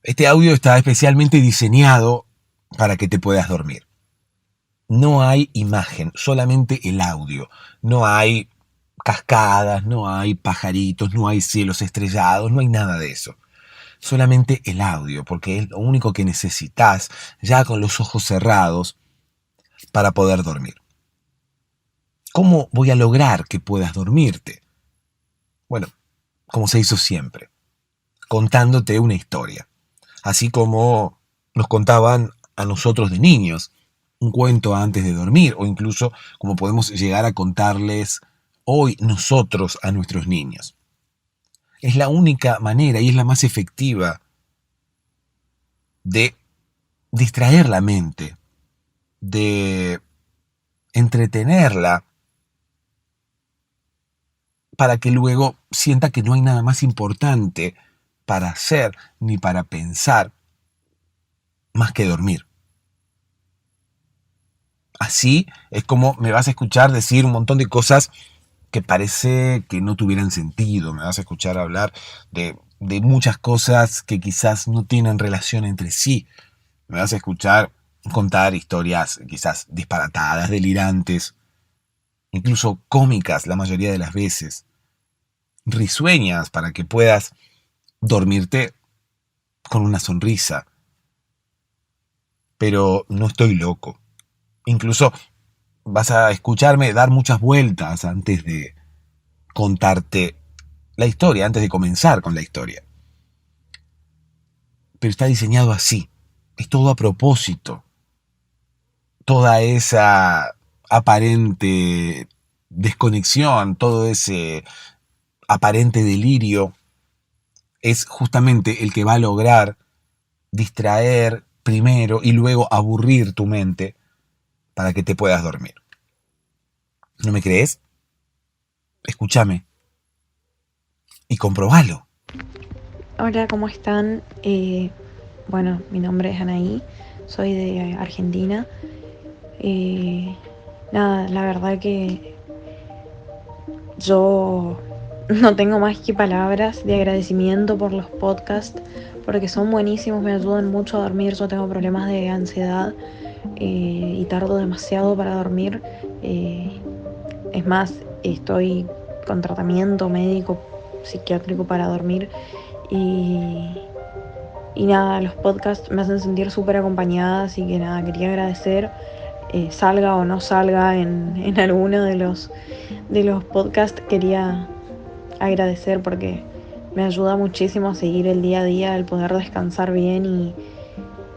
Este audio está especialmente diseñado para que te puedas dormir. No hay imagen, solamente el audio. No hay cascadas, no hay pajaritos, no hay cielos estrellados, no hay nada de eso. Solamente el audio, porque es lo único que necesitas ya con los ojos cerrados para poder dormir. ¿Cómo voy a lograr que puedas dormirte? Bueno, como se hizo siempre, contándote una historia. Así como nos contaban a nosotros de niños un cuento antes de dormir, o incluso como podemos llegar a contarles hoy nosotros a nuestros niños. Es la única manera y es la más efectiva de distraer la mente, de entretenerla, para que luego sienta que no hay nada más importante para hacer ni para pensar más que dormir. Así es como me vas a escuchar decir un montón de cosas que parece que no tuvieran sentido. Me vas a escuchar hablar de muchas cosas que quizás no tienen relación entre sí. Me vas a escuchar contar historias quizás disparatadas, delirantes, incluso cómicas la mayoría de las veces, risueñas para que puedas dormirte con una sonrisa. Pero no estoy loco. Incluso vas a escucharme dar muchas vueltas antes de contarte la historia, antes de comenzar con la historia. Pero está diseñado así. Es todo a propósito. Toda esa aparente desconexión, todo ese aparente delirio, es justamente el que va a lograr distraer primero y luego aburrir tu mente para que te puedas dormir. ¿No me crees? Escúchame y comprobalo. Hola, ¿cómo están? Bueno, mi nombre es Anaí, soy de Argentina. Eh, Nada, la verdad que yo no tengo más que palabras de agradecimiento por los podcasts, porque son buenísimos, me ayudan mucho a dormir. Yo tengo problemas de ansiedad y tardo demasiado para dormir. Eh, es más, estoy con tratamiento médico psiquiátrico para dormir y Y nada, los podcasts me hacen sentir súper acompañada, así que nada, quería agradecer, salga o no salga en alguno de los podcasts, quería agradecer porque me ayuda muchísimo a seguir el día a día, el poder descansar bien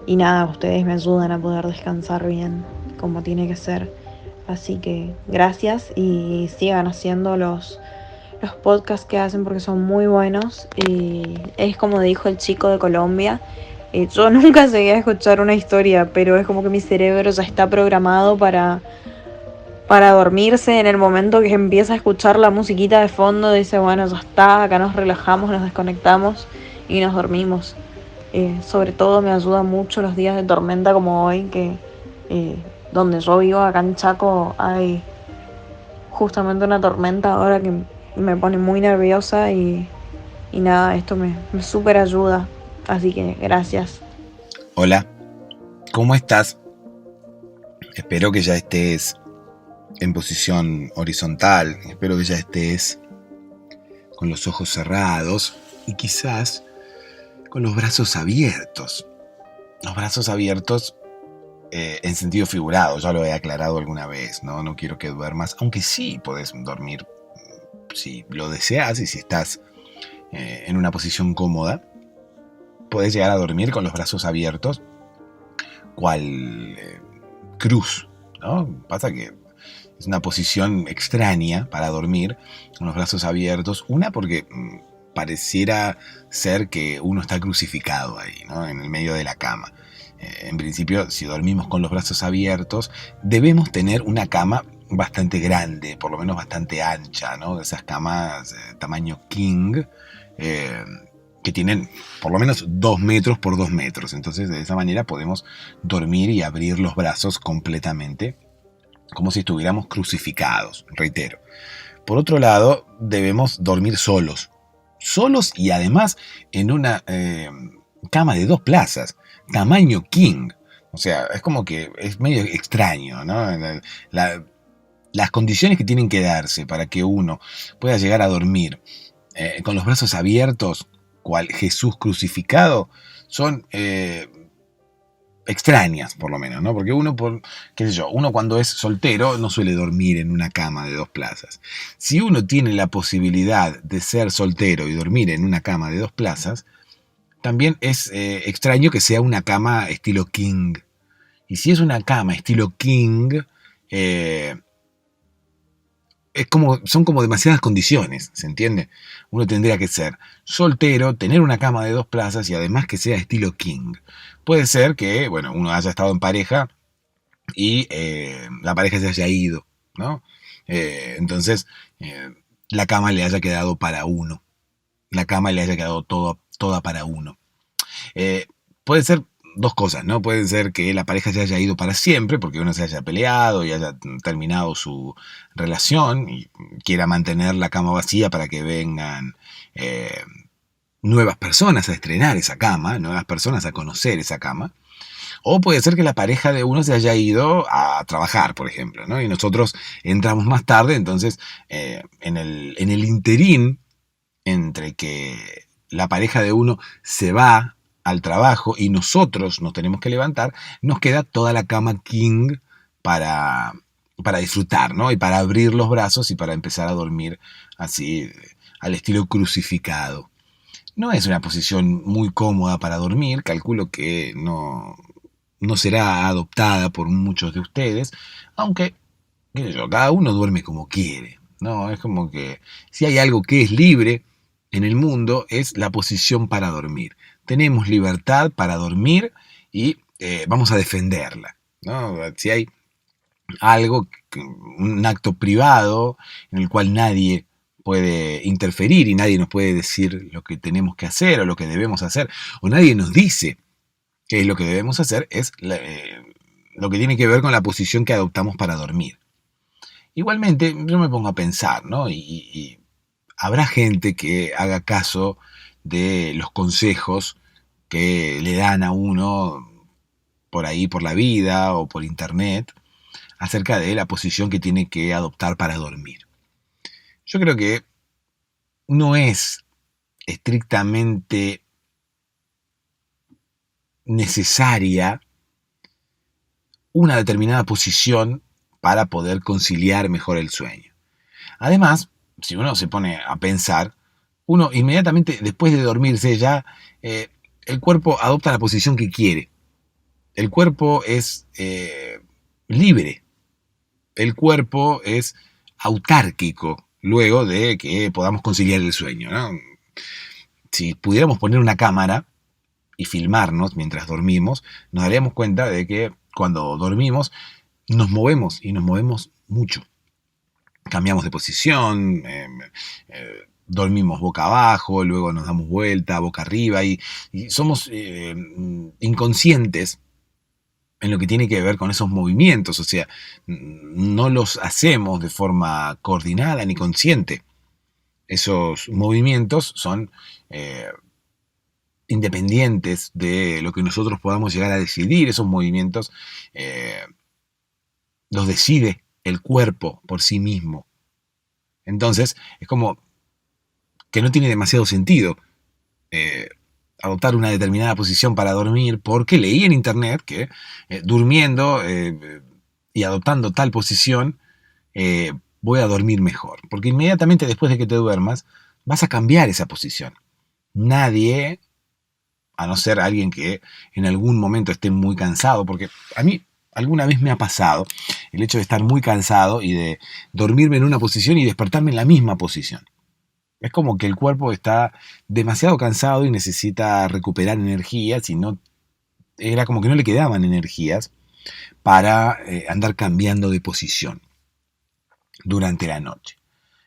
y nada, ustedes me ayudan a poder descansar bien como tiene que ser. Así que gracias y sigan haciendo los podcasts que hacen porque son muy buenos. Y es como dijo el chico de Colombia. Yo nunca llegué a escuchar una historia, pero es como que mi cerebro ya está programado para dormirse en el momento que empieza a escuchar la musiquita de fondo. Dice, bueno, ya está, acá nos relajamos, nos desconectamos y nos dormimos. Sobre todo me ayuda mucho los días de tormenta como hoy, que eh, donde yo vivo, acá en Chaco, hay justamente una tormenta ahora que me pone muy nerviosa y nada, esto me súper ayuda. Así que gracias. Hola, ¿cómo estás? Espero que ya estés en posición horizontal, espero que ya estés con los ojos cerrados y quizás con los brazos abiertos. Los brazos abiertos en sentido figurado, ya lo he aclarado alguna vez, ¿no? No quiero que duermas, aunque sí podés dormir si lo deseas y si estás en una posición cómoda. Podés llegar a dormir con los brazos abiertos, cual cruz, ¿no? Pasa que es una posición extraña para dormir con los brazos abiertos. Una, porque pareciera ser que uno está crucificado ahí, ¿no? En el medio de la cama. En principio, si dormimos con los brazos abiertos, debemos tener una cama bastante grande, por lo menos bastante ancha, ¿no? Esas camas tamaño king, que tienen por lo menos 2 metros por 2 metros. Entonces, de esa manera podemos dormir y abrir los brazos completamente, como si estuviéramos crucificados, reitero. Por otro lado, debemos dormir solos y además en una cama de 2 plazas, tamaño king. O sea, es como que es medio extraño, ¿no? Las condiciones que tienen que darse para que uno pueda llegar a dormir con los brazos abiertos, cual Jesús crucificado, son extrañas, por lo menos, ¿no? Porque qué sé yo, uno cuando es soltero no suele dormir en una cama de 2 plazas. Si uno tiene la posibilidad de ser soltero y dormir en una cama de 2 plazas, también es extraño que sea una cama estilo king. Y si es una cama estilo king, eh, son como demasiadas condiciones, ¿se entiende? Uno tendría que ser soltero, tener una cama de 2 plazas y además que sea estilo king. Puede ser que, bueno, uno haya estado en pareja y la pareja se haya ido, ¿no? Entonces, la cama le haya quedado para uno. La cama le haya quedado toda para uno. Puede ser dos cosas, ¿no? Puede ser que la pareja se haya ido para siempre, porque uno se haya peleado y haya terminado su relación y quiera mantener la cama vacía para que vengan nuevas personas a estrenar esa cama, nuevas personas a conocer esa cama. O puede ser que la pareja de uno se haya ido a trabajar, por ejemplo, ¿no? Y nosotros entramos más tarde, entonces en el interín entre que la pareja de uno se va al trabajo y nosotros nos tenemos que levantar, nos queda toda la cama king para, para disfrutar, ¿no? Y para abrir los brazos y para empezar a dormir así, al estilo crucificado. No es una posición muy cómoda para dormir, calculo que no será adoptada por muchos de ustedes, aunque, qué sé yo, cada uno duerme como quiere, ¿no? Es como que si hay algo que es libre en el mundo es la posición para dormir. Tenemos libertad para dormir y vamos a defenderla, ¿no? Si hay algo, un acto privado en el cual nadie puede interferir y nadie nos puede decir lo que tenemos que hacer o lo que debemos hacer, o nadie nos dice qué es lo que debemos hacer, es lo que tiene que ver con la posición que adoptamos para dormir. Igualmente, yo me pongo a pensar, ¿no? Y habrá gente que haga caso de los consejos que le dan a uno por ahí, por la vida o por internet, acerca de la posición que tiene que adoptar para dormir. Yo creo que no es estrictamente necesaria una determinada posición para poder conciliar mejor el sueño. Además, si uno se pone a pensar, uno inmediatamente después de dormirse ya el cuerpo adopta la posición que quiere. El cuerpo es libre. El cuerpo es autárquico luego de que podamos conciliar el sueño, ¿no? Si pudiéramos poner una cámara y filmarnos mientras dormimos, nos daríamos cuenta de que cuando dormimos nos movemos y nos movemos mucho. Cambiamos de posición, dormimos boca abajo, luego nos damos vuelta, boca arriba y somos inconscientes en lo que tiene que ver con esos movimientos, o sea, no los hacemos de forma coordinada ni consciente. Esos movimientos son independientes de lo que nosotros podamos llegar a decidir. Esos movimientos los decide el cuerpo por sí mismo. Entonces, es como que no tiene demasiado sentido adoptar una determinada posición para dormir, porque leí en internet que durmiendo y adoptando tal posición voy a dormir mejor. Porque inmediatamente después de que te duermas, vas a cambiar esa posición. Nadie, a no ser alguien que en algún momento esté muy cansado, porque a mí alguna vez me ha pasado el hecho de estar muy cansado y de dormirme en una posición y despertarme en la misma posición. Es como que el cuerpo está demasiado cansado y necesita recuperar energías y no, era como que no le quedaban energías para andar cambiando de posición durante la noche.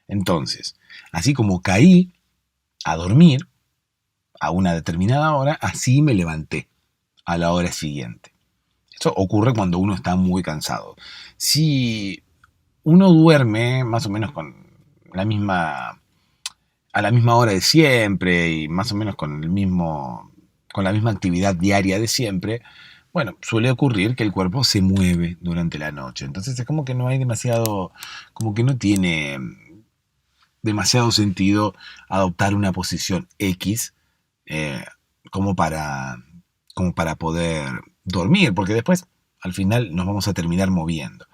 Entonces, así como caí a dormir a una determinada hora, así me levanté a la hora siguiente. Eso ocurre cuando uno está muy cansado. Si uno duerme más o menos a la misma hora de siempre y más o menos con con la misma actividad diaria de siempre, bueno, suele ocurrir que el cuerpo se mueve durante la noche. Entonces es como que no hay demasiado, como que no tiene demasiado sentido adoptar una posición X eh, como para, como para poder dormir, porque después al final nos vamos a terminar moviendo.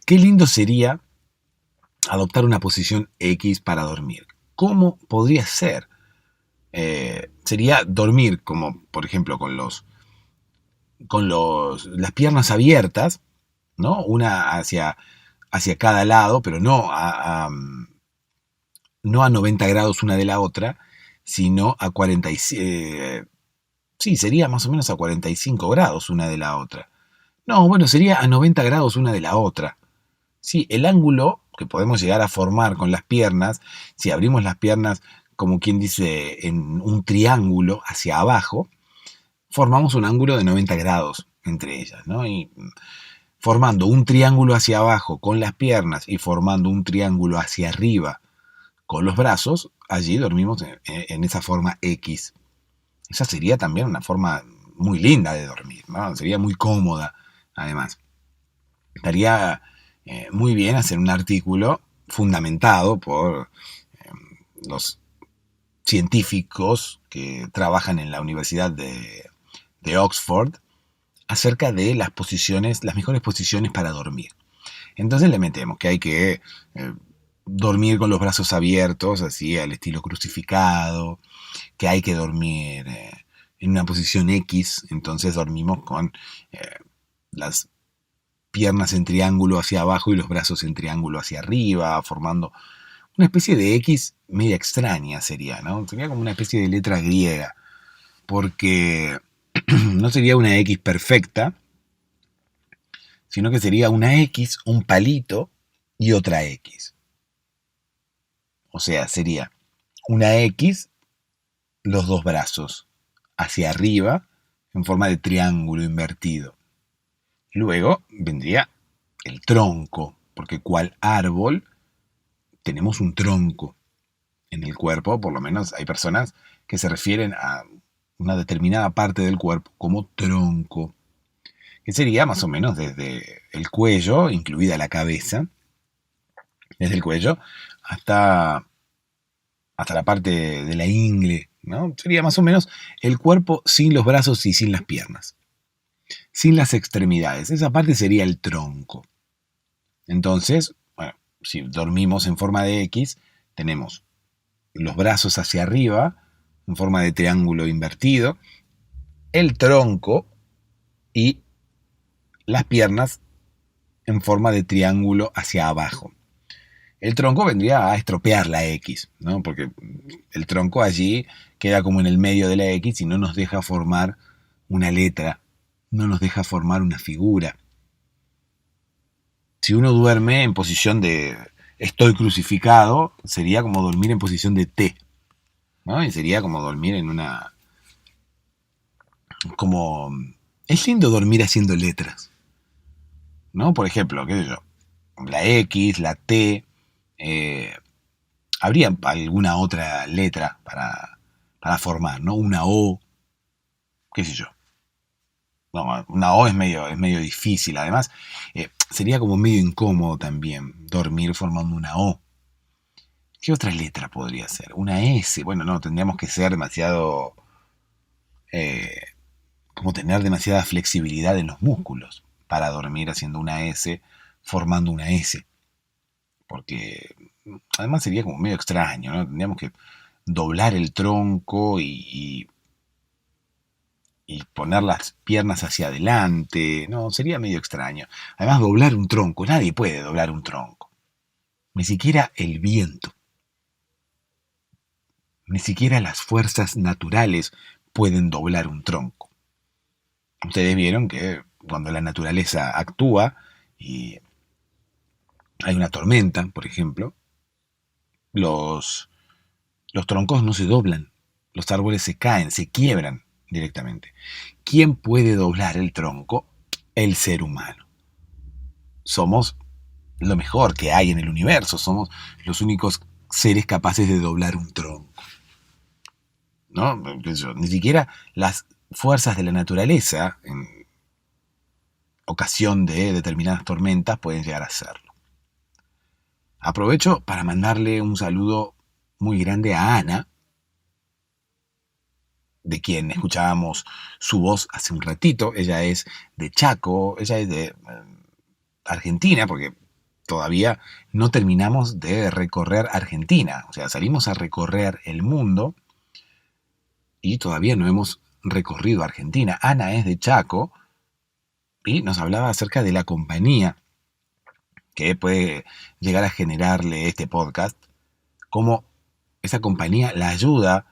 Qué lindo sería adoptar una posición X para dormir. ¿Cómo podría ser? Sería dormir como, por ejemplo, las piernas abiertas, ¿no? Una hacia cada lado, pero no a 90 grados una de la otra, sino a 45, sí, sería más o menos a 45 grados una de la otra. No, bueno, sería a 90 grados una de la otra. Sí, el ángulo que podemos llegar a formar con las piernas, si abrimos las piernas, como quien dice, en un triángulo hacia abajo, formamos un ángulo de 90 grados entre ellas, ¿no? Y formando un triángulo hacia abajo con las piernas y formando un triángulo hacia arriba con los brazos, allí dormimos en esa forma X. Esa sería también una forma muy linda de dormir, ¿no? Sería muy cómoda, además. Estaría muy bien hacer un artículo fundamentado por los científicos que trabajan en la Universidad de Oxford acerca de las mejores posiciones para dormir. Entonces le metemos que hay que dormir con los brazos abiertos, así al estilo crucificado, que hay que dormir en una posición X, entonces dormimos con las piernas en triángulo hacia abajo y los brazos en triángulo hacia arriba, formando una especie de X media extraña sería, ¿no? Sería como una especie de letra griega, porque no sería una X perfecta, sino que sería una X, un palito y otra X. O sea, sería una X, los dos brazos hacia arriba, en forma de triángulo invertido. Luego vendría el tronco, porque cual árbol tenemos un tronco en el cuerpo, por lo menos hay personas que se refieren a una determinada parte del cuerpo como tronco, que sería más o menos desde el cuello, incluida la cabeza, desde el cuello hasta la parte de la ingle, ¿no? Sería más o menos el cuerpo sin los brazos y sin las piernas, sin las extremidades. Esa parte sería el tronco. Entonces, bueno, si dormimos en forma de X, tenemos los brazos hacia arriba, en forma de triángulo invertido, el tronco y las piernas en forma de triángulo hacia abajo. El tronco vendría a estropear la X, ¿no? Porque el tronco allí queda como en el medio de la X y no nos deja formar una letra, no nos deja formar una figura. Si uno duerme en posición de estoy crucificado, sería como dormir en posición de T, ¿no? Y sería como dormir en una... como... Es lindo dormir haciendo letras, ¿no? Por ejemplo, qué sé yo, la X, la T, habría alguna otra letra para formar, ¿no? Una O, qué sé yo. No, una O es medio difícil, además sería como medio incómodo también dormir formando una O. ¿Qué otra letra podría ser? Una S. Bueno, no, tendríamos que ser demasiado... como tener demasiada flexibilidad en los músculos para dormir haciendo una S, formando una S. Porque además sería como medio extraño, ¿no? Tendríamos que doblar el tronco y poner las piernas hacia adelante. No, sería medio extraño. Además, doblar un tronco. Nadie puede doblar un tronco. Ni siquiera el viento. Ni siquiera las fuerzas naturales pueden doblar un tronco. Ustedes vieron que cuando la naturaleza actúa y hay una tormenta, por ejemplo, los troncos no se doblan. Los árboles se caen, se quiebran directamente. ¿Quién puede doblar el tronco? El ser humano. Somos lo mejor que hay en el universo. Somos los únicos seres capaces de doblar un tronco, ¿no? Ni siquiera las fuerzas de la naturaleza, en ocasión de determinadas tormentas, pueden llegar a hacerlo. Aprovecho para mandarle un saludo muy grande a Ana, de quien escuchábamos su voz hace un ratito. Ella es de Chaco, ella es de Argentina, porque todavía no terminamos de recorrer Argentina. O sea, salimos a recorrer el mundo y todavía no hemos recorrido Argentina. Ana es de Chaco y nos hablaba acerca de la compañía que puede llegar a generarle este podcast, cómo esa compañía la ayuda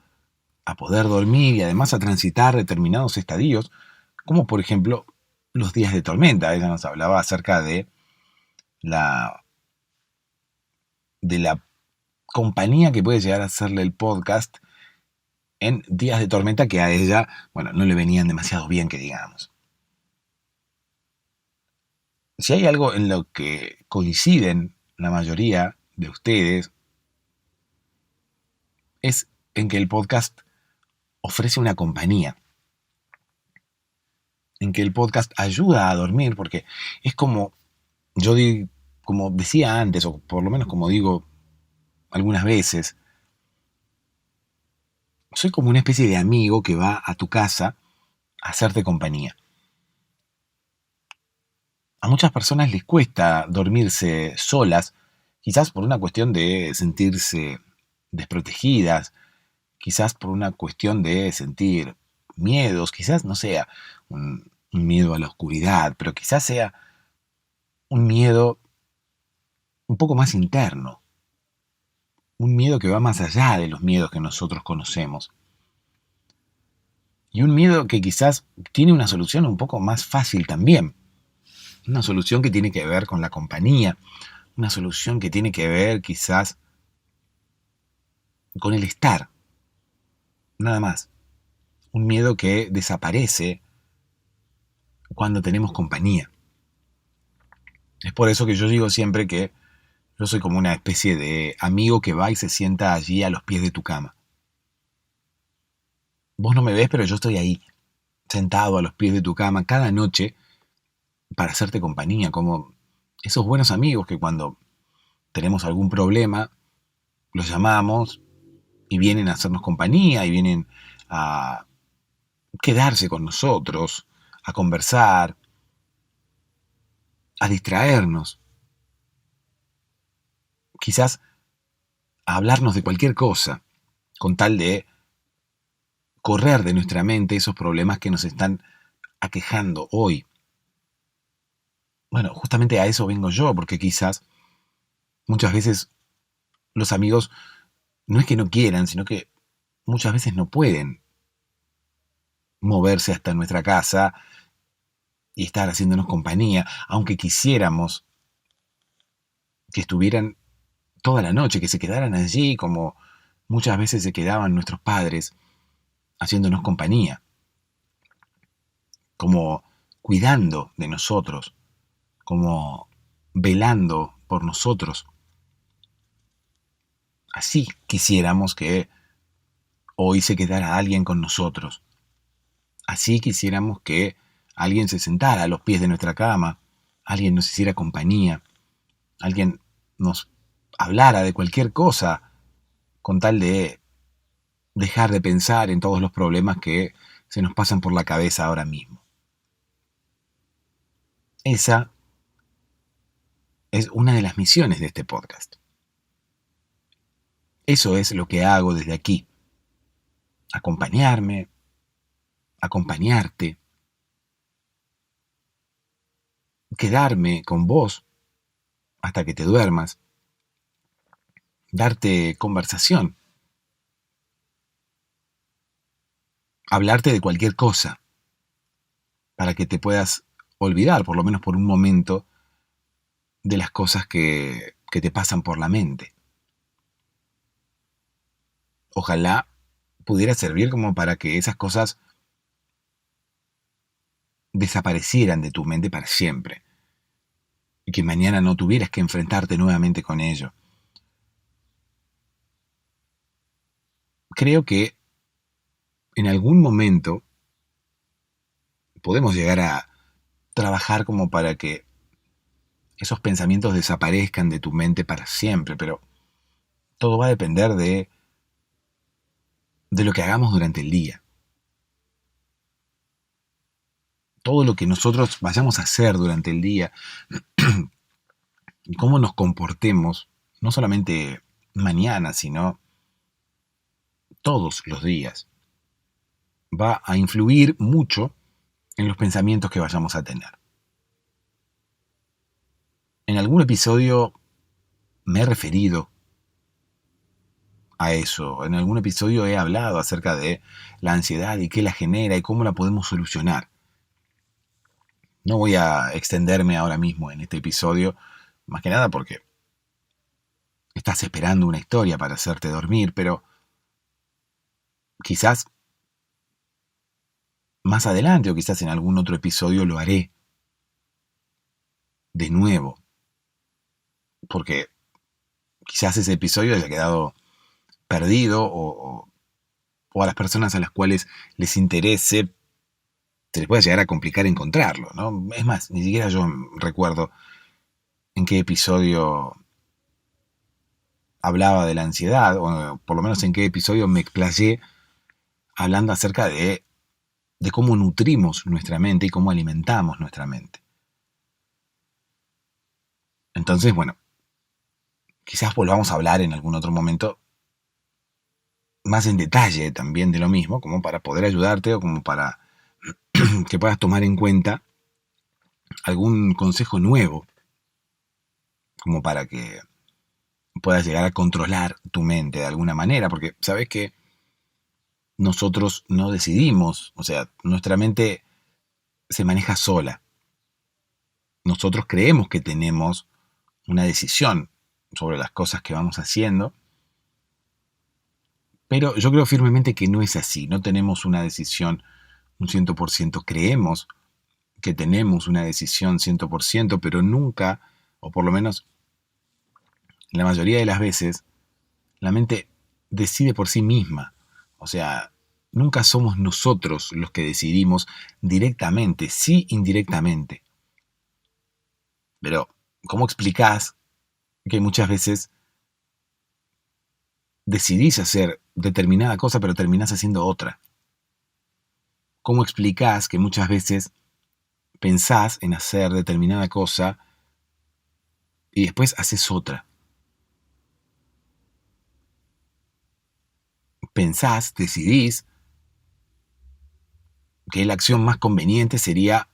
a poder dormir y además a transitar determinados estadios, como por ejemplo los días de tormenta. Ella nos hablaba acerca la, de la compañía que puede llegar a hacerle el podcast en días de tormenta que a ella, bueno, no le venían demasiado bien, que digamos. Si hay algo en lo que coinciden la mayoría de ustedes, es en que el podcast ofrece una compañía, en que el podcast ayuda a dormir, porque es como como decía antes, o por lo menos como digo algunas veces, soy como una especie de amigo que va a tu casa a hacerte compañía. A muchas personas les cuesta dormirse solas, quizás por una cuestión de sentirse desprotegidas, quizás por una cuestión de sentir miedos, quizás no sea un miedo a la oscuridad, pero quizás sea un miedo un poco más interno, un miedo que va más allá de los miedos que nosotros conocemos. Y un miedo que quizás tiene una solución un poco más fácil también. Una solución que tiene que ver con la compañía, una solución que tiene que ver quizás con el estar, nada más. Un miedo que desaparece cuando tenemos compañía. Es por eso que yo digo siempre que yo soy como una especie de amigo que va y se sienta allí a los pies de tu cama. Vos no me ves, pero yo estoy ahí, sentado a los pies de tu cama cada noche para hacerte compañía, como esos buenos amigos que cuando tenemos algún problema los llamamos y vienen a hacernos compañía y vienen a quedarse con nosotros, a conversar, a distraernos, quizás a hablarnos de cualquier cosa, con tal de correr de nuestra mente esos problemas que nos están aquejando hoy. Bueno, justamente a eso vengo yo, porque quizás muchas veces los amigos no es que no quieran, sino que muchas veces no pueden moverse hasta nuestra casa y estar haciéndonos compañía, aunque quisiéramos que estuvieran toda la noche, que se quedaran allí como muchas veces se quedaban nuestros padres haciéndonos compañía, como cuidando de nosotros, como velando por nosotros. Así quisiéramos que hoy se quedara alguien con nosotros. Así quisiéramos que alguien se sentara a los pies de nuestra cama, alguien nos hiciera compañía, alguien nos hablara de cualquier cosa con tal de dejar de pensar en todos los problemas que se nos pasan por la cabeza ahora mismo. Esa es una de las misiones de este podcast. Eso es lo que hago desde aquí. Acompañarme, acompañarte, quedarme con vos hasta que te duermas, darte conversación, hablarte de cualquier cosa, para que te puedas olvidar, por lo menos por un momento, de las cosas que te pasan por la mente. Ojalá pudiera servir como para que esas cosas desaparecieran de tu mente para siempre y que mañana no tuvieras que enfrentarte nuevamente con ello. Creo que en algún momento podemos llegar a trabajar como para que esos pensamientos desaparezcan de tu mente para siempre, pero todo va a depender de lo que hagamos durante el día. Todo lo que nosotros vayamos a hacer durante el día y cómo nos comportemos, no solamente mañana, sino todos los días, va a influir mucho en los pensamientos que vayamos a tener. En algún episodio me he referido a eso. En algún episodio he hablado acerca de la ansiedad y qué la genera y cómo la podemos solucionar. No voy a extenderme ahora mismo en este episodio, más que nada porque estás esperando una historia para hacerte dormir, pero quizás más adelante o quizás en algún otro episodio lo haré de nuevo, porque quizás ese episodio haya quedado perdido o a las personas a las cuales les interese se les puede llegar a complicar encontrarlo, ¿no? Es más, ni siquiera yo recuerdo en qué episodio hablaba de la ansiedad, o por lo menos en qué episodio me explayé hablando acerca de cómo nutrimos nuestra mente y cómo alimentamos nuestra mente. Entonces, bueno, quizás volvamos a hablar en algún otro momento más en detalle también de lo mismo, como para poder ayudarte o como para que puedas tomar en cuenta algún consejo nuevo, como para que puedas llegar a controlar tu mente de alguna manera, porque sabes que nosotros no decidimos, o sea, nuestra mente se maneja sola. Nosotros creemos que tenemos una decisión sobre las cosas que vamos haciendo, pero yo creo firmemente que no es así, no tenemos una decisión un 100%, creemos que tenemos una decisión 100%, pero nunca, o por lo menos la mayoría de las veces, la mente decide por sí misma. O sea, nunca somos nosotros los que decidimos directamente, sí indirectamente. Pero, ¿cómo explicás que muchas veces decidís hacer determinada cosa pero terminás haciendo otra? ¿Cómo explicás que muchas veces pensás en hacer determinada cosa y después haces otra? Pensás, decidís que la acción más conveniente sería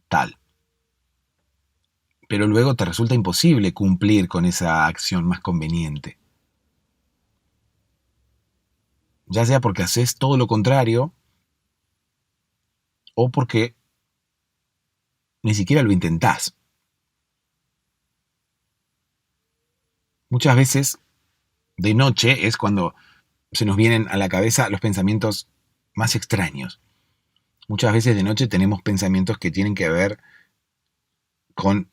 tal, pero luego te resulta imposible cumplir con esa acción más conveniente. Ya sea porque haces todo lo contrario o porque ni siquiera lo intentás. Muchas veces de noche es cuando se nos vienen a la cabeza los pensamientos más extraños. Muchas veces de noche tenemos pensamientos que tienen que ver con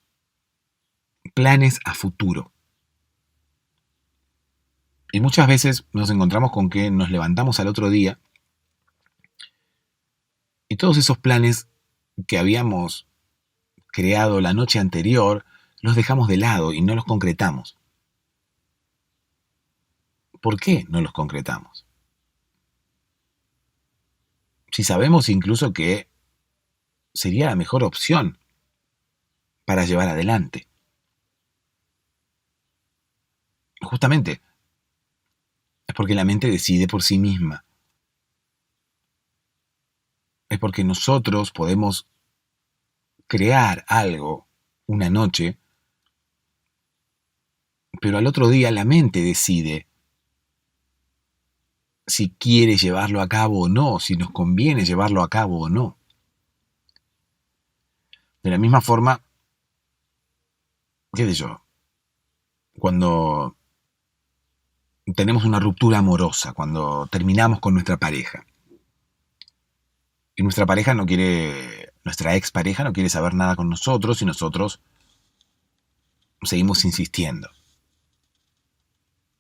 planes a futuro. Y muchas veces nos encontramos con que nos levantamos al otro día y todos esos planes que habíamos creado la noche anterior los dejamos de lado y no los concretamos. ¿Por qué no los concretamos? Si sabemos incluso que sería la mejor opción para llevar adelante. Justamente es porque la mente decide por sí misma. Es porque nosotros podemos crear algo una noche, pero al otro día la mente decide si quiere llevarlo a cabo o no, si nos conviene llevarlo a cabo o no. De la misma forma, qué sé yo, cuando tenemos una ruptura amorosa, cuando terminamos con nuestra pareja, y nuestra pareja no quiere, nuestra expareja no quiere saber nada con nosotros y nosotros seguimos insistiendo.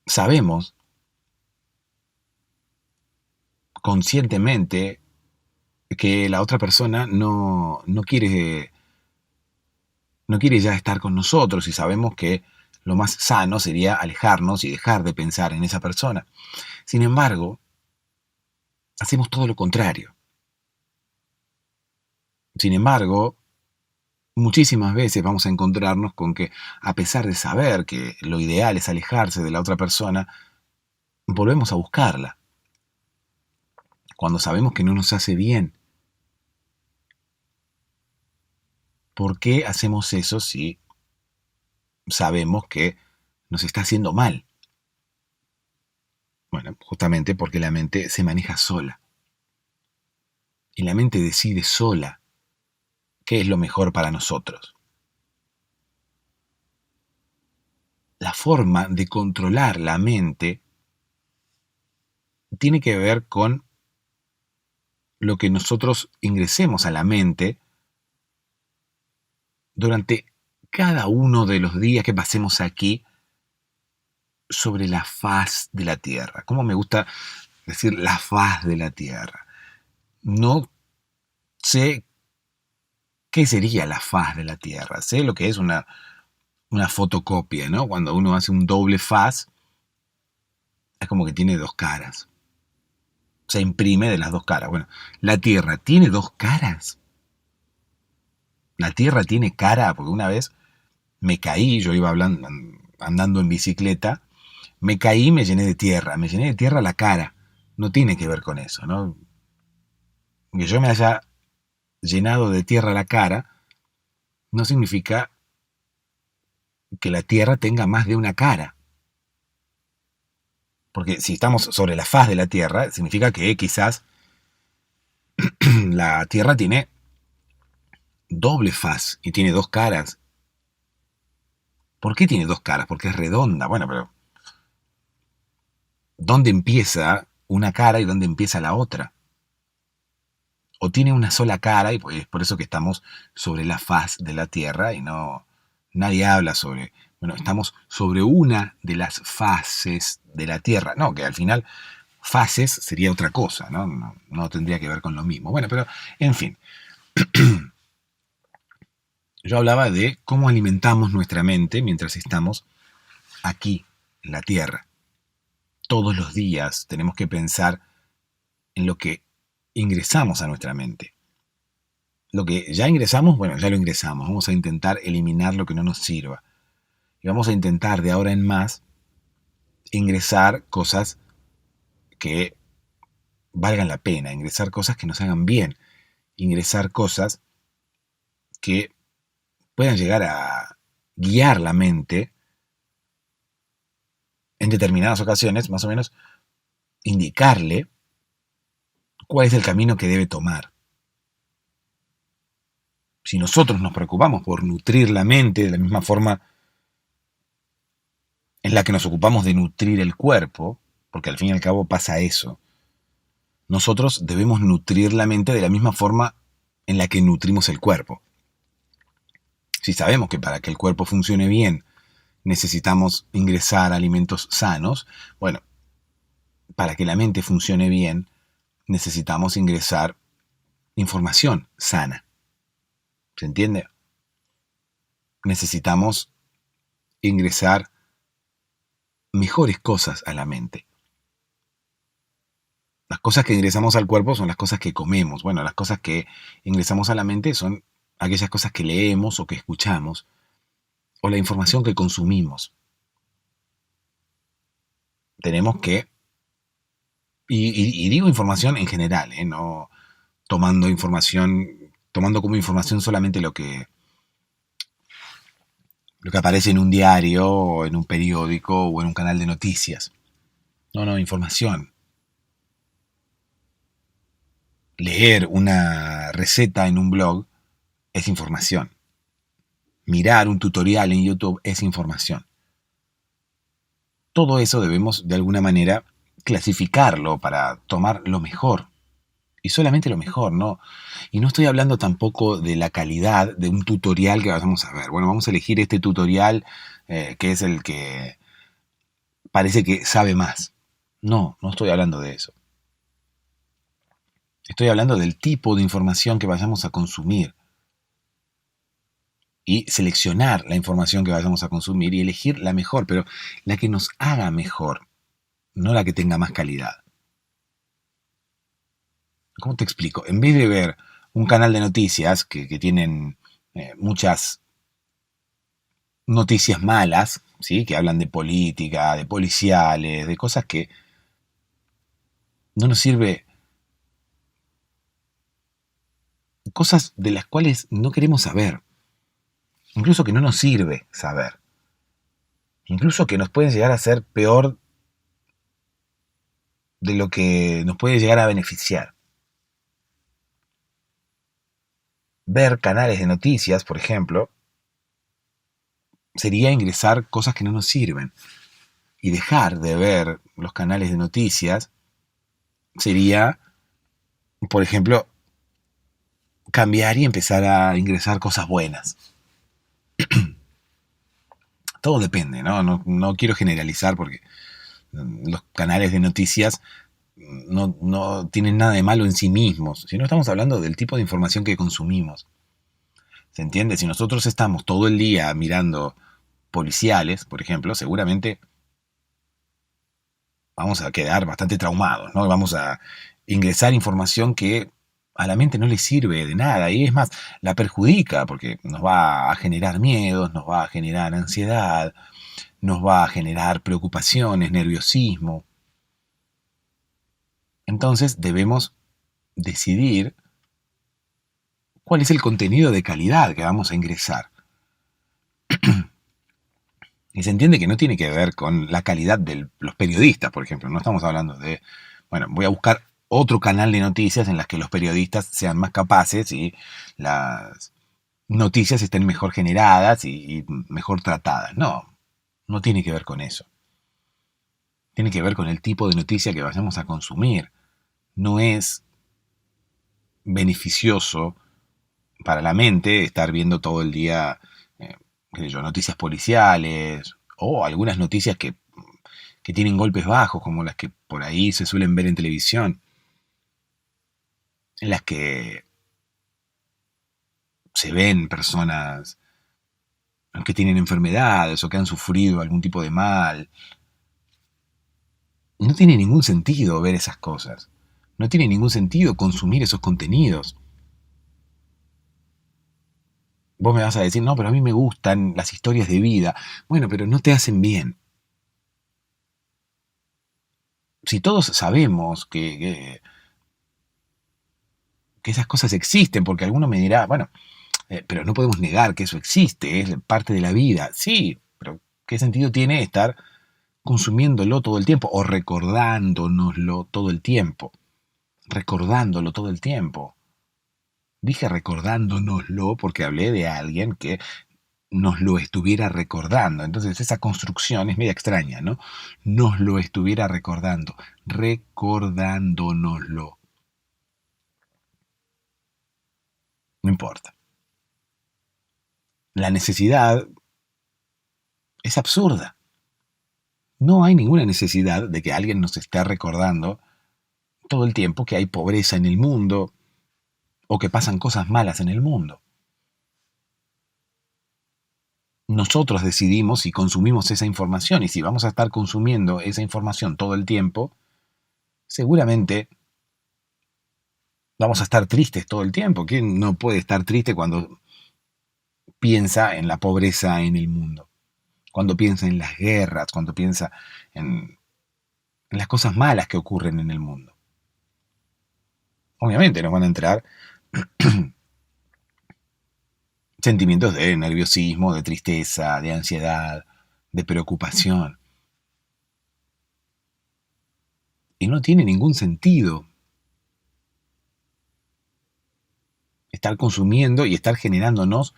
Sabemos conscientemente que la otra persona no quiere ya estar con nosotros y sabemos que lo más sano sería alejarnos y dejar de pensar en esa persona. Sin embargo, hacemos todo lo contrario. Sin embargo, muchísimas veces vamos a encontrarnos con que, a pesar de saber que lo ideal es alejarse de la otra persona, volvemos a buscarla, cuando sabemos que no nos hace bien. ¿Por qué hacemos eso si sabemos que nos está haciendo mal? Bueno, justamente porque la mente se maneja sola. Y la mente decide sola qué es lo mejor para nosotros. La forma de controlar la mente tiene que ver con lo que nosotros ingresemos a la mente durante cada uno de los días que pasemos aquí sobre la faz de la Tierra. ¿Cómo me gusta decir la faz de la Tierra? No sé qué sería la faz de la Tierra. Sé lo que es una fotocopia, ¿no? Cuando uno hace un doble faz, es como que tiene dos caras. Se imprime de las dos caras. Bueno, la Tierra tiene dos caras. La Tierra tiene cara, porque una vez me caí, yo iba andando en bicicleta, me caí y me llené de tierra la cara. No tiene que ver con eso, ¿no? Que yo me haya llenado de tierra la cara no significa que la tierra tenga más de una cara. Porque si estamos sobre la faz de la tierra, significa que quizás la tierra tiene doble faz y tiene dos caras. ¿Por qué tiene dos caras? Porque es redonda. Bueno, pero ¿dónde empieza una cara y dónde empieza la otra? O tiene una sola cara y pues es por eso que estamos sobre la faz de la Tierra y nadie habla sobre, bueno, estamos sobre una de las fases de la Tierra. No, que al final fases sería otra cosa, ¿no? No tendría que ver con lo mismo. Bueno, pero en fin, yo hablaba de cómo alimentamos nuestra mente mientras estamos aquí en la Tierra. Todos los días tenemos que pensar en lo que ingresamos a nuestra mente. Lo que ya ingresamos, bueno, ya lo ingresamos. Vamos a intentar eliminar lo que no nos sirva. Y vamos a intentar de ahora en más ingresar cosas que valgan la pena, ingresar cosas que nos hagan bien, ingresar cosas que puedan llegar a guiar la mente en determinadas ocasiones, más o menos, indicarle cuál es el camino que debe tomar. Si nosotros nos preocupamos por nutrir la mente de la misma forma en la que nos ocupamos de nutrir el cuerpo, porque al fin y al cabo pasa eso, nosotros debemos nutrir la mente de la misma forma en la que nutrimos el cuerpo. Si sabemos que para que el cuerpo funcione bien necesitamos ingresar alimentos sanos, bueno, para que la mente funcione bien necesitamos ingresar información sana. ¿Se entiende? Necesitamos ingresar mejores cosas a la mente. Las cosas que ingresamos al cuerpo son las cosas que comemos. Bueno, las cosas que ingresamos a la mente son aquellas cosas que leemos o que escuchamos, o la información que consumimos. Tenemos que, y digo información en general, no tomando como información solamente lo que aparece en un diario, o en un periódico, o en un canal de noticias. No, información. Leer una receta en un blog es información. Mirar un tutorial en YouTube es información. Todo eso debemos de alguna manera clasificarlo para tomar lo mejor. Y solamente lo mejor, ¿no? Y no estoy hablando tampoco de la calidad de un tutorial que vamos a ver. Bueno, vamos a elegir este tutorial que es el que parece que sabe más. No estoy hablando de eso. Estoy hablando del tipo de información que vayamos a consumir y seleccionar la información que vayamos a consumir y elegir la mejor, pero la que nos haga mejor, no la que tenga más calidad. ¿Cómo te explico? En vez de ver un canal de noticias que tienen muchas noticias malas, ¿sí? Que hablan de política, de policiales, de cosas que no nos sirve, cosas de las cuales no queremos saber, incluso que no nos sirve saber, incluso que nos pueden llegar a ser peor de lo que nos puede llegar a beneficiar. Ver canales de noticias, por ejemplo, sería ingresar cosas que no nos sirven. Y dejar de ver los canales de noticias sería, por ejemplo, cambiar y empezar a ingresar cosas buenas. Todo depende, ¿no? No quiero generalizar porque los canales de noticias no tienen nada de malo en sí mismos, sino estamos hablando del tipo de información que consumimos. ¿Se entiende? Si nosotros estamos todo el día mirando policiales, por ejemplo, seguramente vamos a quedar bastante traumados, ¿no? Vamos a ingresar información que a la mente no le sirve de nada y es más, la perjudica porque nos va a generar miedos, nos va a generar ansiedad, nos va a generar preocupaciones, nerviosismo. Entonces debemos decidir cuál es el contenido de calidad que vamos a ingresar. Y se entiende que no tiene que ver con la calidad de los periodistas, por ejemplo. No estamos hablando de, bueno, voy a buscar otro canal de noticias en las que los periodistas sean más capaces y las noticias estén mejor generadas y mejor tratadas. No, no tiene que ver con eso. Tiene que ver con el tipo de noticia que vayamos a consumir. No es beneficioso para la mente estar viendo todo el día, qué sé yo, noticias policiales o algunas noticias que tienen golpes bajos, como las que por ahí se suelen ver en televisión, en las que se ven personas que tienen enfermedades o que han sufrido algún tipo de mal. No tiene ningún sentido ver esas cosas. No tiene ningún sentido consumir esos contenidos. Vos me vas a decir, no, pero a mí me gustan las historias de vida. Bueno, pero no te hacen bien. Si todos sabemos que esas cosas existen, porque alguno me dirá, bueno, pero no podemos negar que eso existe, es parte de la vida. Sí, pero ¿qué sentido tiene estar consumiéndolo todo el tiempo o recordándonoslo todo el tiempo? Recordándolo todo el tiempo. Dije recordándonoslo porque hablé de alguien que nos lo estuviera recordando. Entonces esa construcción es media extraña, ¿no? Nos lo estuviera recordando, recordándonoslo. No importa. La necesidad es absurda. No hay ninguna necesidad de que alguien nos esté recordando todo el tiempo que hay pobreza en el mundo o que pasan cosas malas en el mundo. Nosotros decidimos si consumimos esa información y si vamos a estar consumiendo esa información todo el tiempo, seguramente vamos a estar tristes todo el tiempo. ¿Quién no puede estar triste cuando piensa en la pobreza en el mundo? Cuando piensa en las guerras, cuando piensa en las cosas malas que ocurren en el mundo. Obviamente nos van a entrar sentimientos de nerviosismo, de tristeza, de ansiedad, de preocupación. Y no tiene ningún sentido estar consumiendo y estar generándonos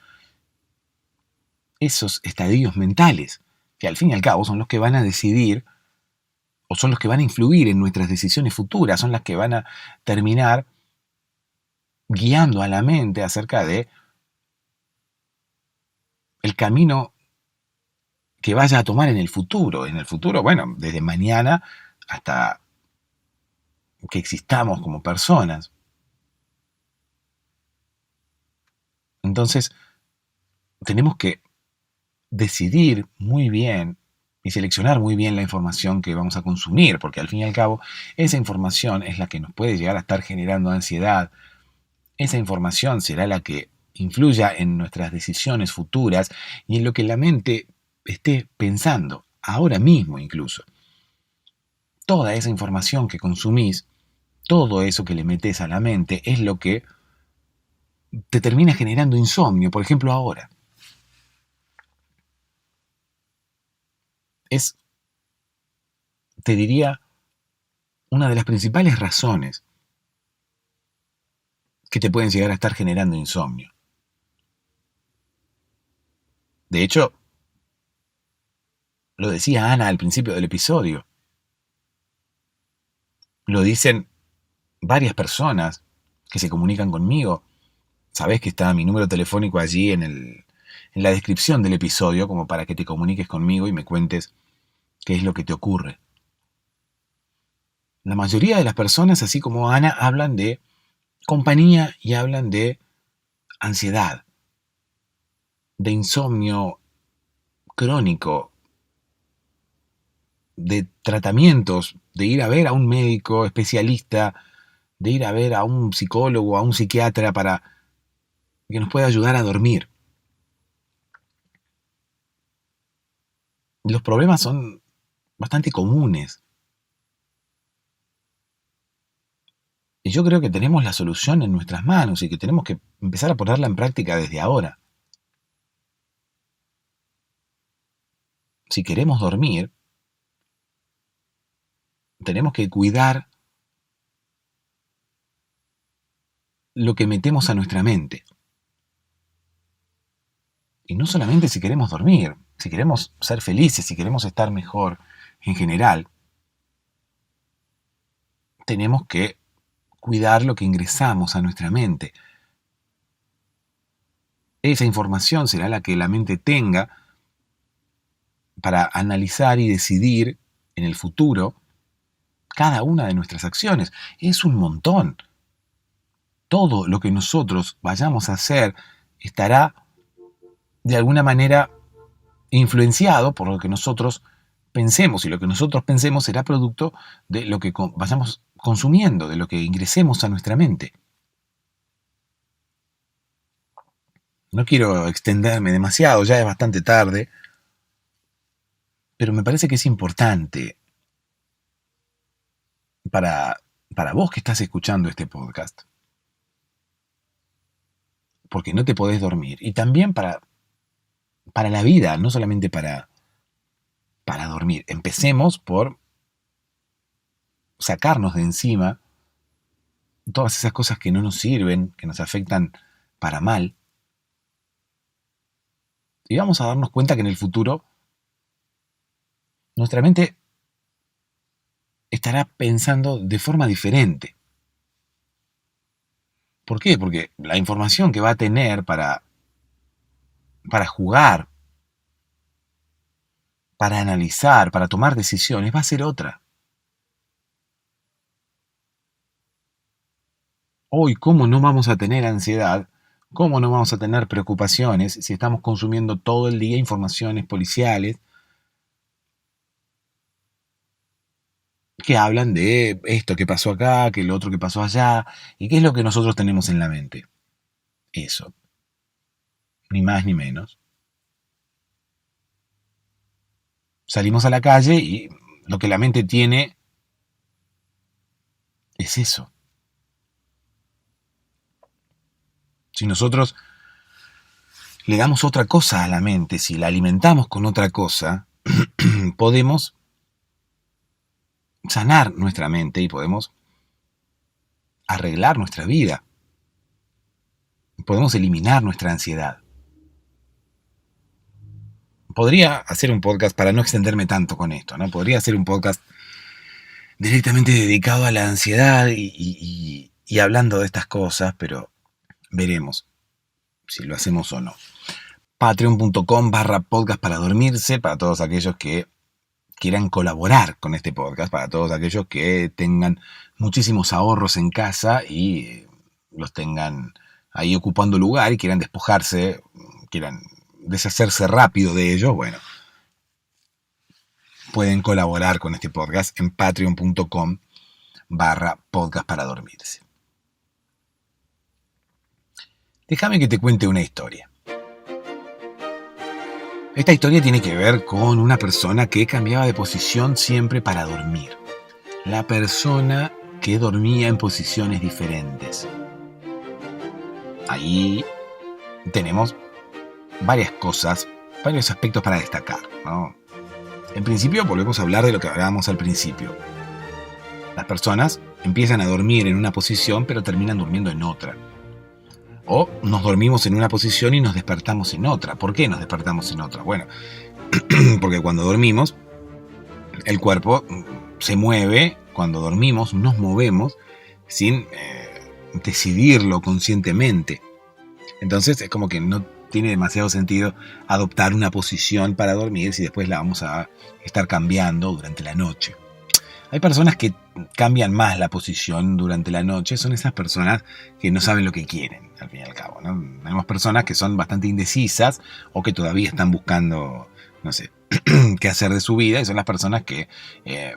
esos estadios mentales, que al fin y al cabo son los que van a decidir o son los que van a influir en nuestras decisiones futuras, son las que van a terminar guiando a la mente acerca de el camino que vaya a tomar en el futuro. En el futuro, bueno, desde mañana hasta que existamos como personas. Entonces, tenemos que decidir muy bien y seleccionar muy bien la información que vamos a consumir, porque al fin y al cabo, esa información es la que nos puede llegar a estar generando ansiedad. Esa información será la que influya en nuestras decisiones futuras y en lo que la mente esté pensando, ahora mismo incluso. Toda esa información que consumís, todo eso que le metes a la mente, es lo que te termina generando insomnio, por ejemplo ahora. Es, te diría, una de las principales razones que te pueden llegar a estar generando insomnio. De hecho, lo decía Ana al principio del episodio. Lo dicen varias personas que se comunican conmigo. Sabés que está mi número telefónico allí en la descripción del episodio, como para que te comuniques conmigo y me cuentes qué es lo que te ocurre. La mayoría de las personas, así como Ana, hablan de compañía y hablan de ansiedad, de insomnio crónico, de tratamientos, de ir a ver a un médico especialista, de ir a ver a un psicólogo, a un psiquiatra para que nos pueda ayudar a dormir. Los problemas son bastante comunes. Y yo creo que tenemos la solución en nuestras manos y que tenemos que empezar a ponerla en práctica desde ahora. Si queremos dormir, tenemos que cuidar lo que metemos a nuestra mente. Y no solamente si queremos dormir, si queremos ser felices, si queremos estar mejor en general, tenemos que cuidar lo que ingresamos a nuestra mente. Esa información será la que la mente tenga para analizar y decidir en el futuro cada una de nuestras acciones. Es un montón. Todo lo que nosotros vayamos a hacer estará de alguna manera influenciado por lo que nosotros pensemos, y lo que nosotros pensemos será producto de lo que vayamos consumiendo, de lo que ingresemos a nuestra mente. No quiero extenderme demasiado, ya es bastante tarde, pero me parece que es importante para vos que estás escuchando este podcast, porque no te podés dormir, y también para la vida, no solamente para dormir. Empecemos por sacarnos de encima todas esas cosas que no nos sirven, que nos afectan para mal, y vamos a darnos cuenta que en el futuro nuestra mente estará pensando de forma diferente. ¿Por qué? Porque la información que va a tener para jugar, para analizar, para tomar decisiones, va a ser otra. Hoy, ¿cómo no vamos a tener ansiedad? ¿Cómo no vamos a tener preocupaciones si estamos consumiendo todo el día informaciones policiales que hablan de esto que pasó acá, que lo otro que pasó allá? ¿Y qué es lo que nosotros tenemos en la mente? Eso. Ni más ni menos. Salimos a la calle y lo que la mente tiene es eso. Si nosotros le damos otra cosa a la mente, si la alimentamos con otra cosa, podemos sanar nuestra mente y podemos arreglar nuestra vida. Podemos eliminar nuestra ansiedad. Podría hacer un podcast para no extenderme tanto con esto, ¿no? Podría hacer un podcast directamente dedicado a la ansiedad y hablando de estas cosas, pero veremos si lo hacemos o no. Patreon.com/podcast para dormirse, para todos aquellos que quieran colaborar con este podcast, para todos aquellos que tengan muchísimos ahorros en casa y los tengan ahí ocupando lugar y quieran despojarse, quieran deshacerse rápido de ellos, bueno, pueden colaborar con este podcast en patreon.com/podcast para dormirse. Déjame que te cuente una historia. Esta historia tiene que ver con una persona que cambiaba de posición siempre para dormir. La persona que dormía en posiciones diferentes. Ahí tenemos varias cosas, varios aspectos para destacar, ¿no? En principio, volvemos a hablar de lo que hablábamos al principio. Las personas empiezan a dormir en una posición, pero terminan durmiendo en otra. O nos dormimos en una posición y nos despertamos en otra. ¿Por qué nos despertamos en otra? Bueno, porque cuando dormimos, el cuerpo se mueve. Cuando dormimos, nos movemos sin decidirlo conscientemente. Entonces, es como que no tiene demasiado sentido adoptar una posición para dormir si después la vamos a estar cambiando durante la noche. Hay personas que cambian más la posición durante la noche, son esas personas que no saben lo que quieren, al fin y al cabo, ¿no? Tenemos personas que son bastante indecisas o que todavía están buscando, no sé, qué hacer de su vida, y son las personas que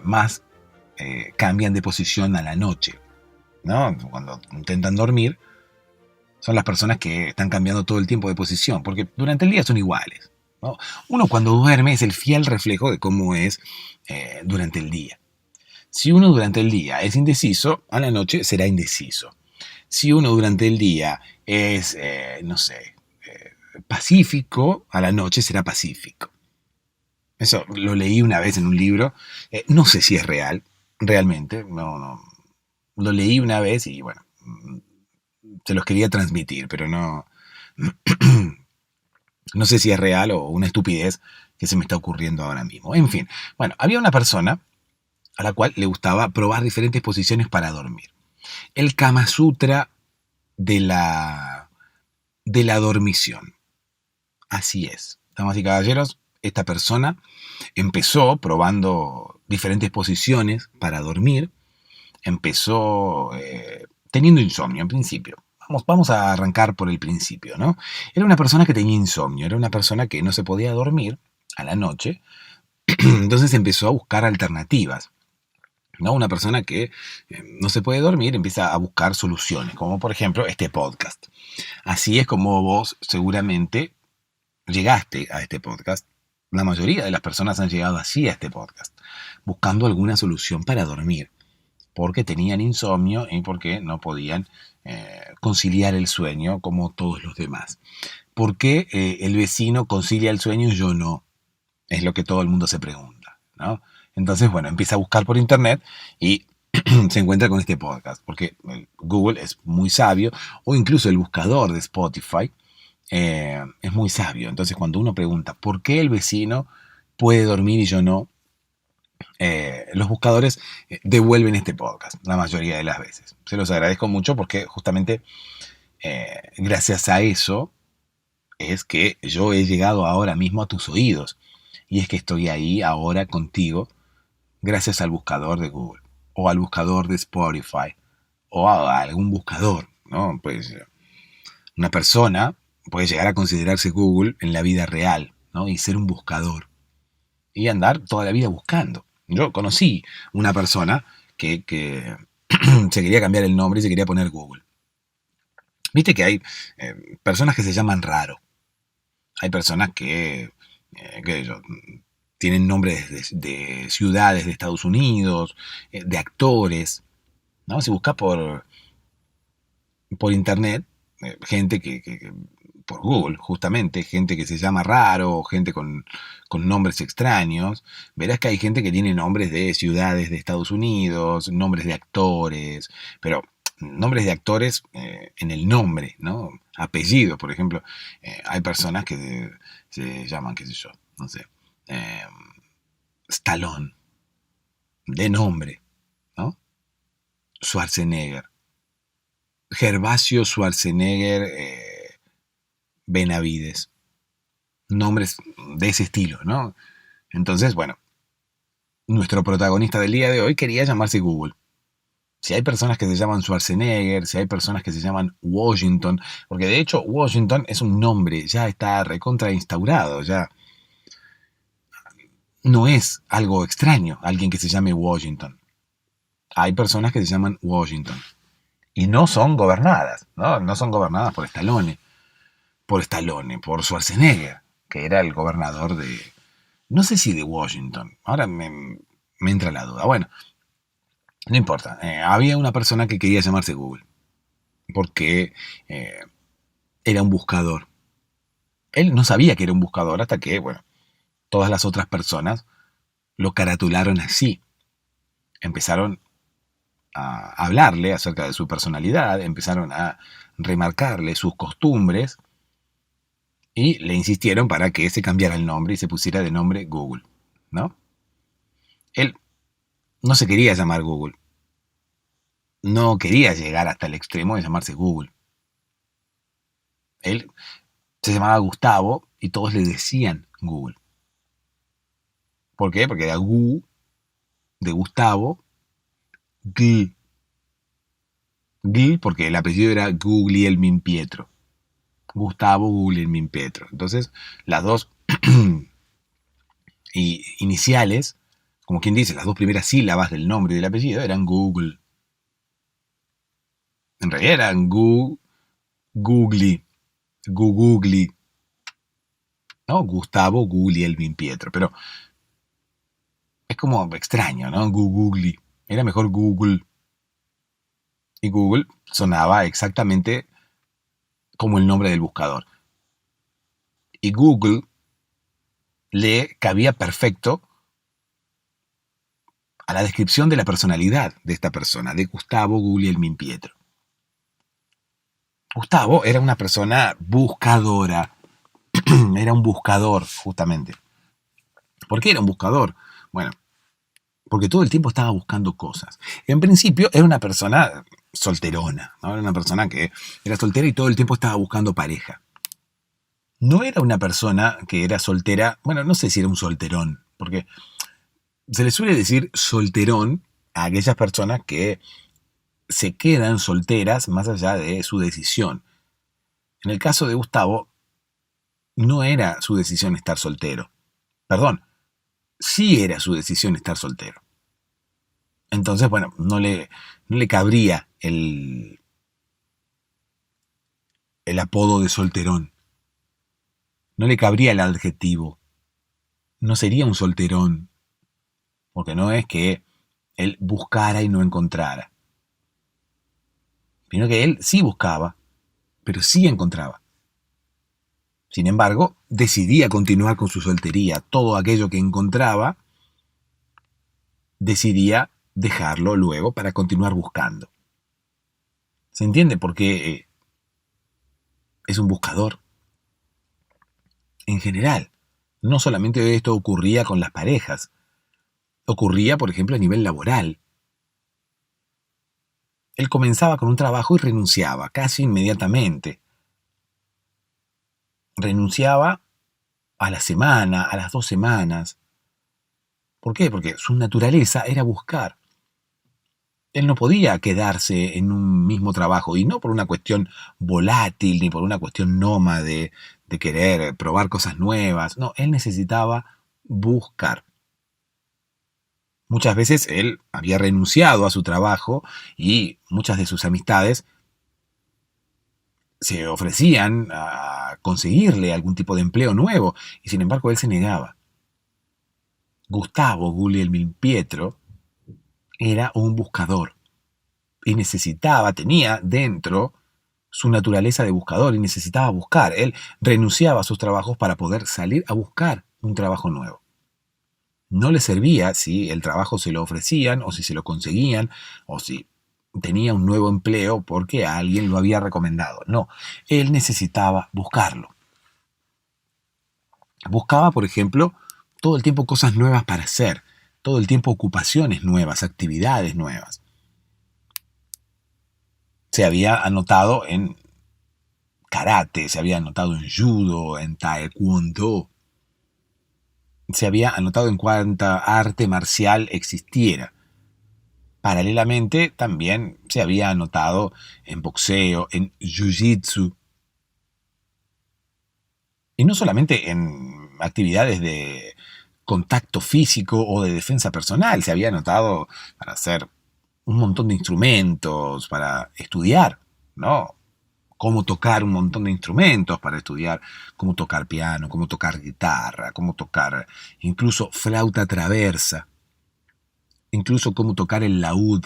más cambian de posición a la noche, ¿no? Cuando intentan dormir, son las personas que están cambiando todo el tiempo de posición, porque durante el día son iguales, ¿no? Uno cuando duerme es el fiel reflejo de cómo es durante el día. Si uno durante el día es indeciso, a la noche será indeciso. Si uno durante el día es, pacífico, a la noche será pacífico. Eso lo leí una vez en un libro. No sé si es real, realmente. No. Lo leí una vez y bueno, se los quería transmitir, pero no, no sé si es real o una estupidez que se me está ocurriendo ahora mismo. En fin, bueno, había una persona a la cual le gustaba probar diferentes posiciones para dormir. El Kama Sutra de la dormición. Así es. Damas y caballeros, esta persona empezó probando diferentes posiciones para dormir. Empezó teniendo insomnio en principio. Vamos a arrancar por el principio, ¿no? Era una persona que tenía insomnio, era una persona que no se podía dormir a la noche. Entonces empezó a buscar alternativas, ¿no? Una persona que no se puede dormir empieza a buscar soluciones, como por ejemplo este podcast. Así es como vos seguramente llegaste a este podcast. La mayoría de las personas han llegado así a este podcast, buscando alguna solución para dormir, porque tenían insomnio y porque no podían conciliar el sueño como todos los demás. ¿Por qué el vecino concilia el sueño y yo no? Es lo que todo el mundo se pregunta, ¿no? Entonces, bueno, empieza a buscar por internet y se encuentra con este podcast, porque Google es muy sabio, o incluso el buscador de Spotify es muy sabio. Entonces, cuando uno pregunta, ¿por qué el vecino puede dormir y yo no? Los buscadores devuelven este podcast la mayoría de las veces. Se los agradezco mucho porque justamente gracias a eso es que yo he llegado ahora mismo a tus oídos, y es que estoy ahí ahora contigo gracias al buscador de Google o al buscador de Spotify o a algún buscador, ¿no? Pues una persona puede llegar a considerarse Google en la vida real, ¿no? Y ser un buscador y andar toda la vida buscando. Yo conocí una persona que se quería cambiar el nombre y se quería poner Google. Viste que hay personas que se llaman raro. Hay personas que tienen nombres de ciudades de Estados Unidos, de actores, ¿no? Si buscas por internet, gente que por Google, justamente, gente que se llama raro, gente con nombres extraños, verás que hay gente que tiene nombres de ciudades de Estados Unidos, nombres de actores, pero nombres de actores en el nombre, ¿no? Apellidos, por ejemplo. Hay personas que se llaman, qué sé yo, no sé, Stallone, de nombre, ¿no? Schwarzenegger, Gervasio Schwarzenegger Benavides, nombres de ese estilo, ¿no? Entonces, bueno, nuestro protagonista del día de hoy quería llamarse Google. Si hay personas que se llaman Schwarzenegger, si hay personas que se llaman Washington, porque de hecho Washington es un nombre, ya está recontra instaurado, ya no es algo extraño alguien que se llame Washington. Hay personas que se llaman Washington y no son gobernadas, ¿no? No son gobernadas por Schwarzenegger, que era el gobernador de, no sé si de Washington, ahora me entra la duda. Bueno, no importa, había una persona que quería llamarse Google, porque era un buscador. Él no sabía que era un buscador hasta que, bueno, todas las otras personas lo caratularon así. Empezaron a hablarle acerca de su personalidad, empezaron a remarcarle sus costumbres y le insistieron para que se cambiara el nombre y se pusiera de nombre Google, ¿no? Él no se quería llamar Google, no quería llegar hasta el extremo de llamarse Google. Él se llamaba Gustavo y todos le decían Google. ¿Por qué? Porque era Gu de Gustavo, Gl. Gl porque el apellido era Guglielmin Pietro. Gustavo Guglielmin Pietro. Entonces, las dos iniciales, como quien dice, las dos primeras sílabas del nombre y del apellido eran Google. En realidad eran Googly, Gugugli, ¿no? Gustavo Guglielmin Pietro. Pero es como extraño, ¿no? Gugugli. Era mejor Google. Y Google sonaba exactamente como el nombre del buscador. Y Google le cabía perfecto a la descripción de la personalidad de esta persona, de Gustavo Guglielmin Pietro. Gustavo era una persona buscadora, era un buscador, justamente. ¿Por qué era un buscador? Bueno, porque todo el tiempo estaba buscando cosas. En principio era una persona solterona, ¿no? Era una persona que era soltera y todo el tiempo estaba buscando pareja. No era una persona que era soltera, bueno, no sé si era un solterón, porque se le suele decir solterón a aquellas personas que se quedan solteras más allá de su decisión. En el caso de Gustavo, no era su decisión estar soltero. Perdón, sí era su decisión estar soltero. Entonces, bueno, no le cabría el apodo de solterón. No le cabría el adjetivo. No sería un solterón. Porque no es que él buscara y no encontrara. Sino que él sí buscaba, pero sí encontraba. Sin embargo, decidía continuar con su soltería. Todo aquello que encontraba, decidía dejarlo luego para continuar buscando. ¿Se entiende por qué es un buscador? En general, no solamente esto ocurría con las parejas, ocurría, por ejemplo, a nivel laboral. Él comenzaba con un trabajo y renunciaba casi inmediatamente. Renunciaba a la semana, a las 2 semanas. ¿Por qué? Porque su naturaleza era buscar. Él no podía quedarse en un mismo trabajo, y no por una cuestión volátil, ni por una cuestión nómade de querer probar cosas nuevas. No, él necesitaba buscar. Muchas veces él había renunciado a su trabajo y muchas de sus amistades se ofrecían a conseguirle algún tipo de empleo nuevo, y sin embargo él se negaba. Gustavo Guglielmin Pietro era un buscador y tenía dentro su naturaleza de buscador y necesitaba buscar. Él renunciaba a sus trabajos para poder salir a buscar un trabajo nuevo. No le servía si el trabajo se lo ofrecían o si se lo conseguían o si tenía un nuevo empleo porque alguien lo había recomendado. No, él necesitaba buscarlo. Buscaba, por ejemplo, todo el tiempo cosas nuevas para hacer, todo el tiempo ocupaciones nuevas, actividades nuevas. Se había anotado en karate, se había anotado en judo, en taekwondo, se había anotado en cuanta arte marcial existiera. Paralelamente también se había anotado en boxeo, en jiu-jitsu, y no solamente en actividades de contacto físico o de defensa personal, se había anotado para hacer un montón de instrumentos, para estudiar, ¿no? Cómo tocar un montón de instrumentos, para estudiar cómo tocar piano, cómo tocar guitarra, cómo tocar incluso flauta traversa, incluso cómo tocar el laúd,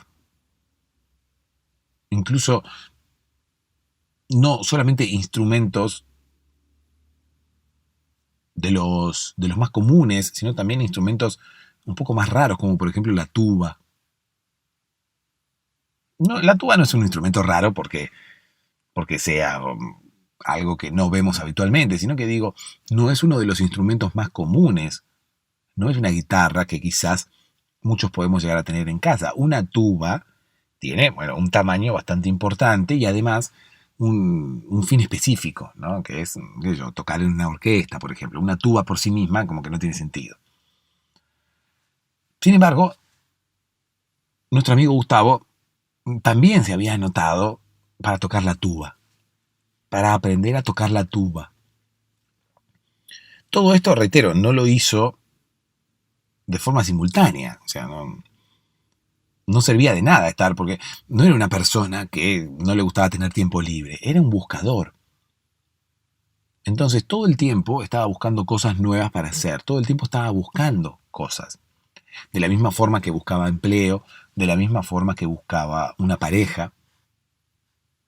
incluso no solamente instrumentos de los más comunes, sino también instrumentos un poco más raros, como por ejemplo la tuba. No, la tuba no es un instrumento raro porque sea algo que no vemos habitualmente, sino que digo, no es uno de los instrumentos más comunes. No es una guitarra que quizás muchos podemos llegar a tener en casa. Una tuba tiene, bueno, un tamaño bastante importante y además un fin específico, ¿no? Que es, qué sé yo, tocar en una orquesta, por ejemplo. Una tuba por sí misma como que no tiene sentido. Sin embargo, nuestro amigo Gustavo también se había anotado para tocar la tuba, para aprender a tocar la tuba. Todo esto, reitero, no lo hizo de forma simultánea, o sea, no servía de nada estar, porque no era una persona que no le gustaba tener tiempo libre, era un buscador. Entonces todo el tiempo estaba buscando cosas nuevas para hacer, todo el tiempo estaba buscando cosas. De la misma forma que buscaba empleo, de la misma forma que buscaba una pareja,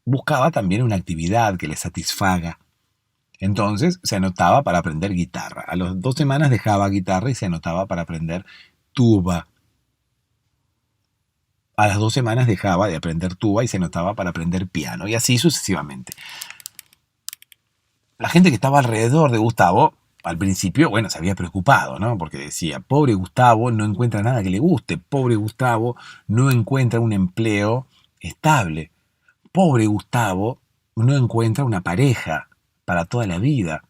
buscaba también una actividad que le satisfaga. Entonces se anotaba para aprender guitarra. A las 2 semanas dejaba guitarra y se anotaba para aprender tuba. A las 2 semanas dejaba de aprender tuba y se anotaba para aprender piano. Y así sucesivamente. La gente que estaba alrededor de Gustavo, al principio, bueno, se había preocupado, ¿no? Porque decía, pobre Gustavo no encuentra nada que le guste. Pobre Gustavo no encuentra un empleo estable. Pobre Gustavo no encuentra una pareja para toda la vida.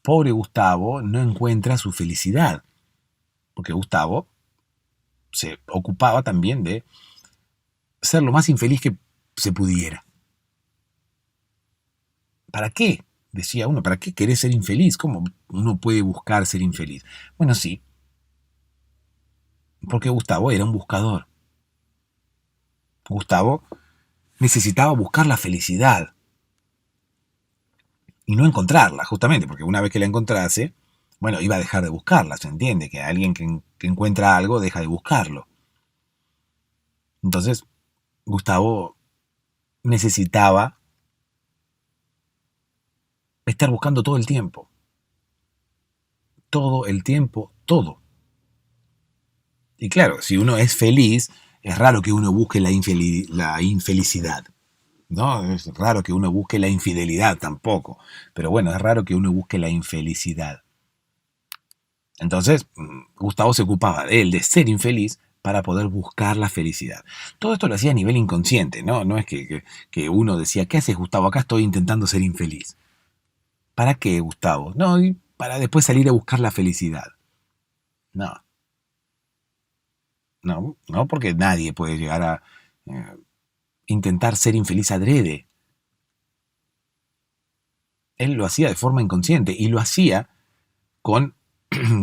Pobre Gustavo no encuentra su felicidad. Porque Gustavo se ocupaba también de ser lo más infeliz que se pudiera. ¿Para qué? Decía uno, ¿para qué querés ser infeliz? ¿Cómo uno puede buscar ser infeliz? Bueno, sí, porque Gustavo era un buscador. Gustavo necesitaba buscar la felicidad y no encontrarla, justamente, porque una vez que la encontrase, bueno, iba a dejar de buscarla, ¿se entiende? Que alguien que encuentra algo deja de buscarlo. Entonces, Gustavo necesitaba estar buscando todo el tiempo. Todo el tiempo, todo. Y claro, si uno es feliz, es raro que uno busque la infelicidad. ¿No? Es raro que uno busque la infidelidad tampoco. Pero bueno, es raro que uno busque la infelicidad. Entonces, Gustavo se ocupaba de él, de ser infeliz, para poder buscar la felicidad. Todo esto lo hacía a nivel inconsciente, ¿no? No es que uno decía, ¿qué haces, Gustavo? Acá estoy intentando ser infeliz. ¿Para qué, Gustavo? No, y para después salir a buscar la felicidad. No, no, porque nadie puede llegar a intentar ser infeliz adrede. Él lo hacía de forma inconsciente y lo hacía con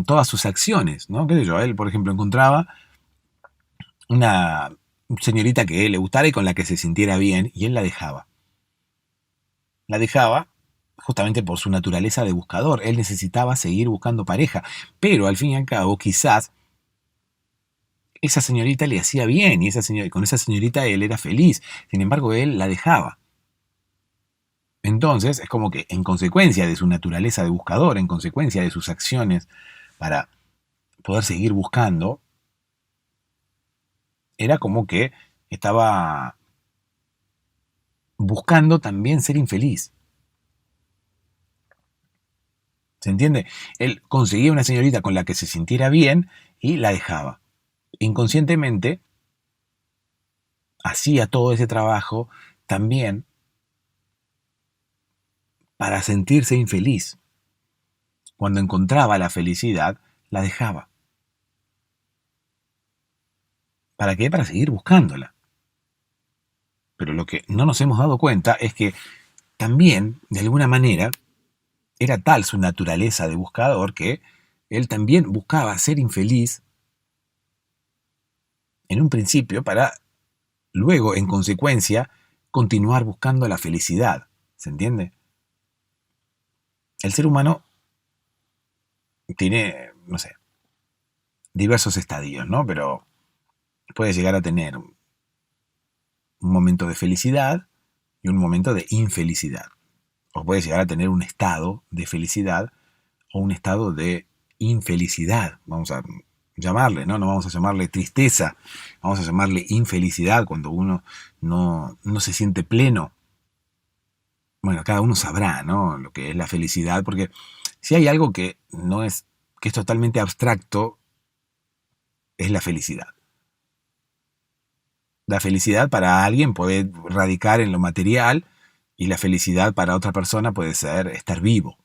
todas sus acciones, ¿no? ¿Qué sé yo? Él, por ejemplo, encontraba una señorita que le gustara y con la que se sintiera bien y él la dejaba. La dejaba justamente por su naturaleza de buscador. Él necesitaba seguir buscando pareja, pero al fin y al cabo quizás esa señorita le hacía bien y con esa señorita él era feliz. Sin embargo, él la dejaba. Entonces, es como que en consecuencia de su naturaleza de buscador, en consecuencia de sus acciones para poder seguir buscando, era como que estaba buscando también ser infeliz. ¿Se entiende? Él conseguía una señorita con la que se sintiera bien y la dejaba. Inconscientemente hacía todo ese trabajo también para sentirse infeliz. Cuando encontraba la felicidad, la dejaba. ¿Para qué? Para seguir buscándola. Pero lo que no nos hemos dado cuenta es que también, de alguna manera, era tal su naturaleza de buscador que él también buscaba ser infeliz en un principio para luego, en consecuencia, continuar buscando la felicidad. ¿Se entiende? El ser humano tiene, no sé, diversos estadios, ¿no? Pero puede llegar a tener un momento de felicidad y un momento de infelicidad. O puede llegar a tener un estado de felicidad o un estado de infelicidad. Vamos a llamarle, ¿no? No vamos a llamarle tristeza, vamos a llamarle infelicidad cuando uno no se siente pleno. Bueno, cada uno sabrá, ¿no? Lo que es la felicidad, porque si hay algo que no es, que es totalmente abstracto, es la felicidad. La felicidad para alguien puede radicar en lo material y la felicidad para otra persona puede ser estar vivo.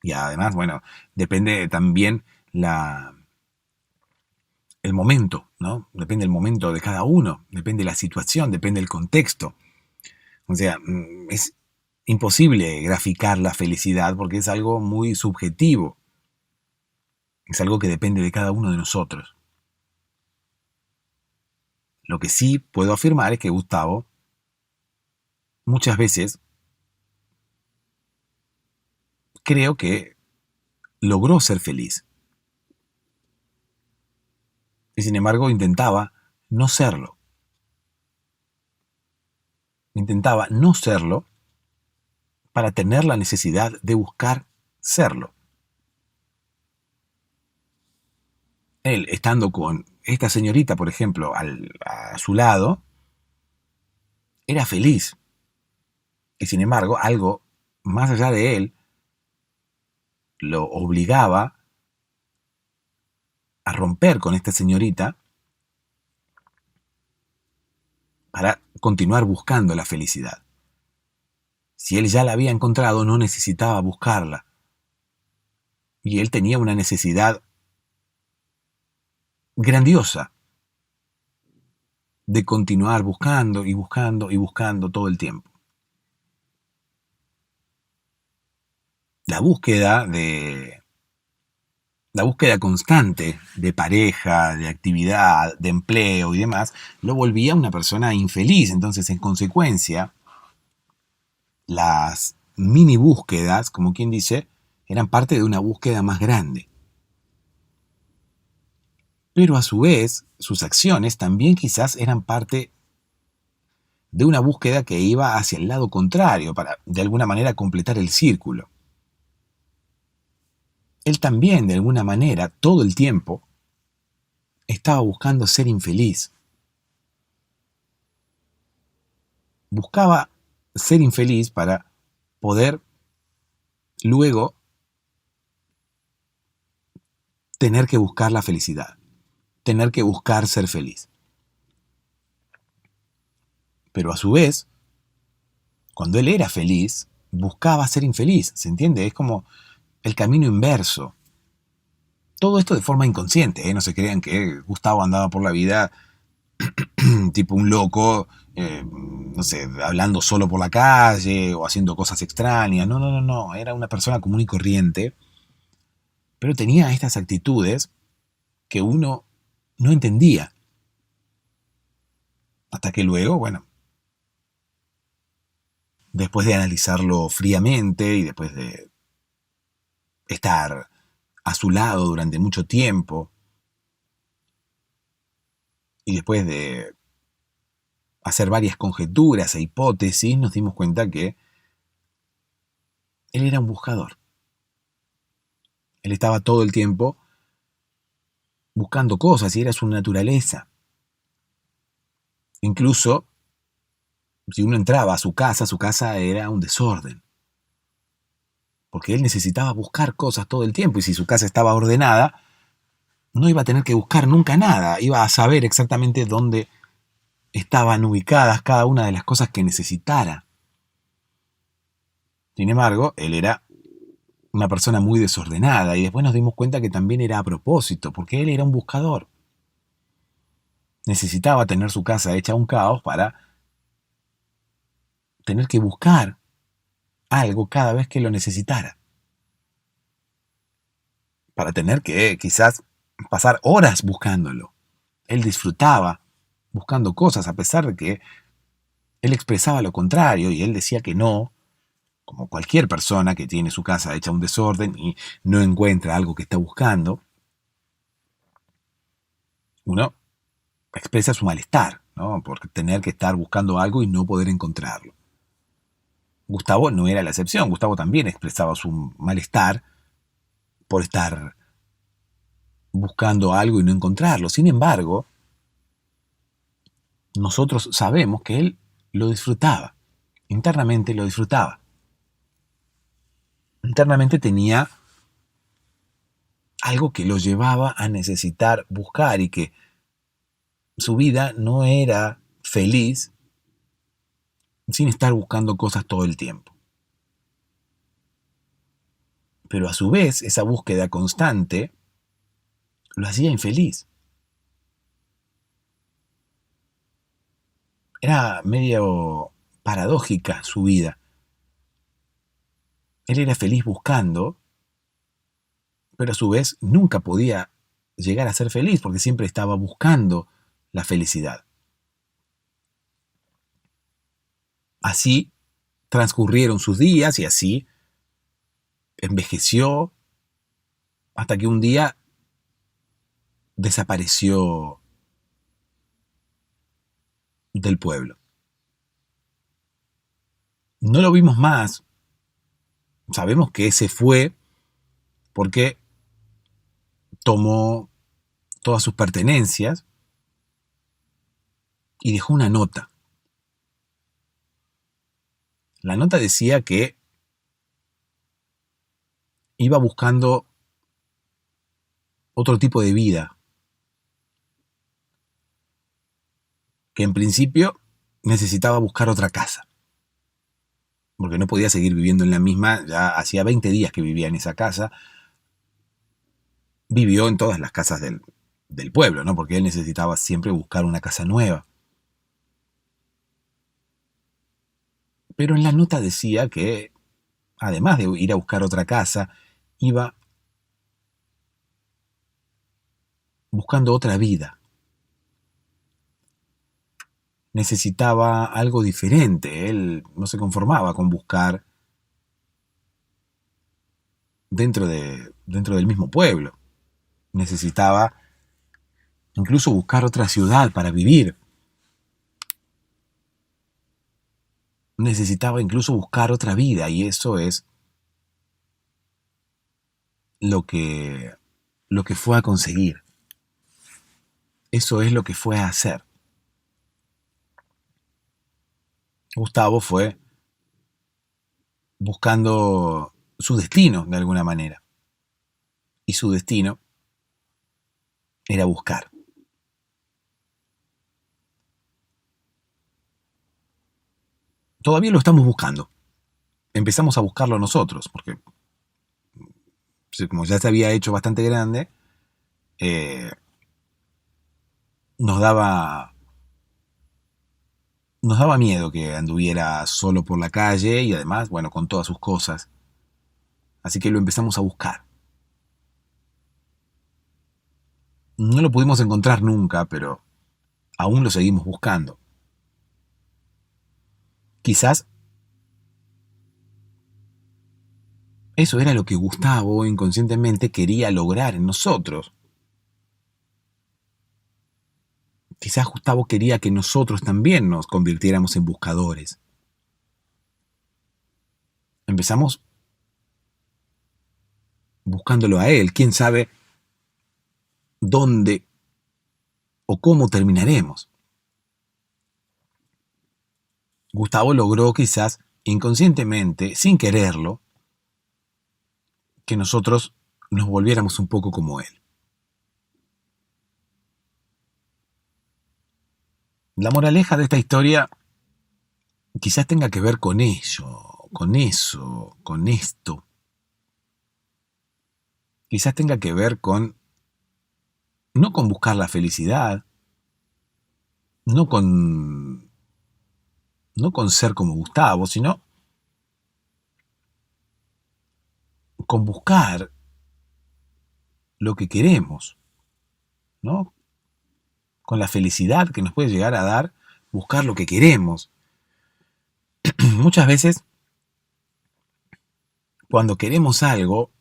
Y además, bueno, depende también el momento, ¿no? Depende el momento de cada uno, depende la situación, depende el contexto. O sea, es imposible graficar la felicidad porque es algo muy subjetivo. Es algo que depende de cada uno de nosotros. Lo que sí puedo afirmar es que Gustavo muchas veces creo que logró ser feliz. Y sin embargo intentaba no serlo. Intentaba no serlo para tener la necesidad de buscar serlo. Él, estando con esta señorita, por ejemplo, a su lado, era feliz. Y sin embargo, algo más allá de él lo obligaba a romper con esta señorita para continuar buscando la felicidad. Si él ya la había encontrado, no necesitaba buscarla. Y él tenía una necesidad grandiosa de continuar buscando y buscando y buscando todo el tiempo. La búsqueda constante de pareja, de actividad, de empleo y demás, lo volvía una persona infeliz. Entonces, en consecuencia, las mini búsquedas, como quien dice, eran parte de una búsqueda más grande. Pero a su vez, sus acciones también quizás eran parte de una búsqueda que iba hacia el lado contrario, para de alguna manera completar el círculo. Él también, de alguna manera, todo el tiempo, estaba buscando ser infeliz. Buscaba ser infeliz para poder luego tener que buscar la felicidad, tener que buscar ser feliz. Pero a su vez, cuando él era feliz, buscaba ser infeliz, ¿se entiende? Es como el camino inverso. Todo esto de forma inconsciente, ¿eh? No se crean que Gustavo andaba por la vida tipo un loco, no sé, hablando solo por la calle o haciendo cosas extrañas. No. Era una persona común y corriente, pero tenía estas actitudes que uno no entendía. Hasta que luego, bueno, después de analizarlo fríamente y después de estar a su lado durante mucho tiempo y después de hacer varias conjeturas e hipótesis, nos dimos cuenta que él era un buscador. Él estaba todo el tiempo buscando cosas y era su naturaleza. Incluso, si uno entraba a su casa era un desorden. Porque él necesitaba buscar cosas todo el tiempo y si su casa estaba ordenada, no iba a tener que buscar nunca nada. Iba a saber exactamente dónde estaban ubicadas cada una de las cosas que necesitara. Sin embargo, él era una persona muy desordenada y después nos dimos cuenta que también era a propósito, porque él era un buscador. necesitaba tener su casa hecha un caos para tener que buscar algo cada vez que lo necesitara. Para tener que quizás pasar horas buscándolo. Él disfrutaba buscando cosas a pesar de que él expresaba lo contrario y él decía que no, como cualquier persona que tiene su casa hecha un desorden y no encuentra algo que está buscando. Uno expresa su malestar, ¿no? Por tener que estar buscando algo y no poder encontrarlo. Gustavo no era la excepción. Gustavo también expresaba su malestar por estar buscando algo y no encontrarlo. Sin embargo, nosotros sabemos que él lo disfrutaba. Internamente lo disfrutaba. Internamente tenía algo que lo llevaba a necesitar buscar y que su vida no era feliz sin estar buscando cosas todo el tiempo. Pero a su vez, esa búsqueda constante lo hacía infeliz. Era medio paradójica su vida. Él era feliz buscando, pero a su vez nunca podía llegar a ser feliz porque siempre estaba buscando la felicidad. Así transcurrieron sus días y así envejeció hasta que un día desapareció del pueblo. No lo vimos más. Sabemos que se fue porque tomó todas sus pertenencias y dejó una nota. La nota decía que iba buscando otro tipo de vida, que en principio necesitaba buscar otra casa, porque no podía seguir viviendo en la misma. Ya hacía 20 días que vivía en esa casa. Vivió en todas las casas del pueblo, ¿no? Porque él necesitaba siempre buscar una casa nueva. Pero en la nota decía que, además de ir a buscar otra casa, iba buscando otra vida. Necesitaba algo diferente. Él no se conformaba con buscar dentro del mismo pueblo. Necesitaba incluso buscar otra ciudad para vivir. Necesitaba incluso buscar otra vida, y eso es lo que fue a conseguir. Eso es lo que fue a hacer. Gustavo fue buscando su destino de alguna manera. Y su destino era buscar. Todavía lo estamos buscando. Empezamos a buscarlo nosotros, porque como ya se había hecho bastante grande, nos daba miedo que anduviera solo por la calle y además, bueno, con todas sus cosas. Así que lo empezamos a buscar. No lo pudimos encontrar nunca, pero aún lo seguimos buscando. Quizás eso era lo que Gustavo inconscientemente quería lograr en nosotros. Quizás Gustavo quería que nosotros también nos convirtiéramos en buscadores. Empezamos buscándolo a él. ¿Quién sabe dónde o cómo terminaremos? Gustavo logró quizás inconscientemente, sin quererlo, que nosotros nos volviéramos un poco como él. La moraleja de esta historia quizás tenga que ver con ello, con eso, con esto. Quizás tenga que ver con, no con buscar la felicidad, no con, no con ser como Gustavo, sino con buscar lo que queremos, ¿no? Con la felicidad que nos puede llegar a dar buscar lo que queremos. Muchas veces, cuando queremos algo,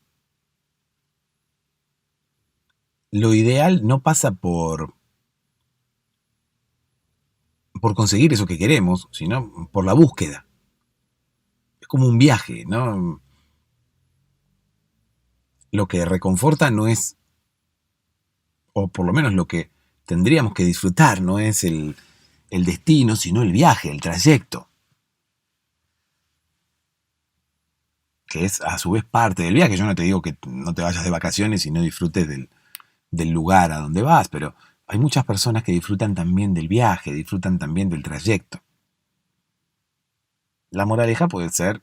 lo ideal no pasa por conseguir eso que queremos, sino por la búsqueda. Es como un viaje, ¿no? Lo que reconforta no es, o por lo menos lo que tendríamos que disfrutar, no es el destino, sino el viaje, el trayecto, que es a su vez parte del viaje. Yo no te digo que no te vayas de vacaciones y no disfrutes del lugar a donde vas, pero hay muchas personas que disfrutan también del viaje, disfrutan también del trayecto. La moraleja puede ser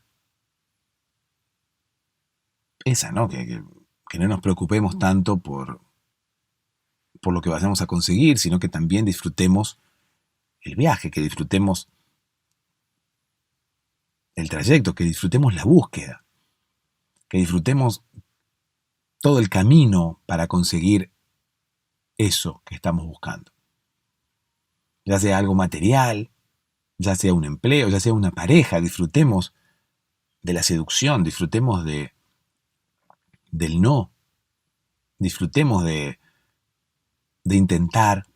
esa, ¿no? Que no nos preocupemos tanto por lo que vayamos a conseguir, sino que también disfrutemos el viaje, que disfrutemos el trayecto, que disfrutemos la búsqueda, que disfrutemos todo el camino para conseguir eso que estamos buscando. Ya sea algo material, ya sea un empleo, ya sea una pareja, disfrutemos de la seducción, disfrutemos del no, disfrutemos de intentar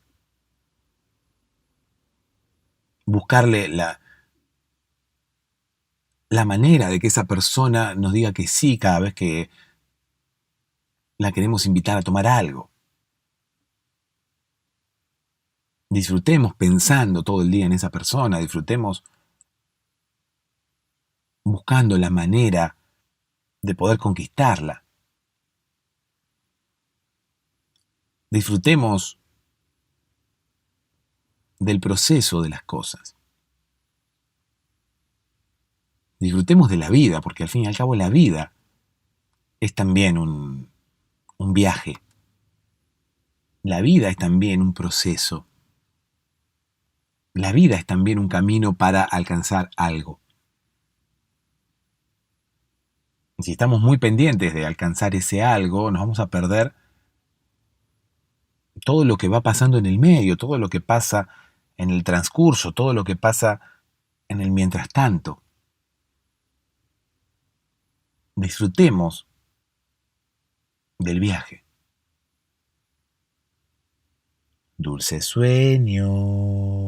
buscarle la manera de que esa persona nos diga que sí cada vez que la queremos invitar a tomar algo. Disfrutemos pensando todo el día en esa persona, disfrutemos buscando la manera de poder conquistarla. Disfrutemos del proceso de las cosas. Disfrutemos de la vida, porque al fin y al cabo la vida es también un viaje. La vida es también un proceso. La vida es también un camino para alcanzar algo. Si estamos muy pendientes de alcanzar ese algo, nos vamos a perder todo lo que va pasando en el medio, todo lo que pasa en el transcurso, todo lo que pasa en el mientras tanto. Disfrutemos del viaje. Dulces sueños.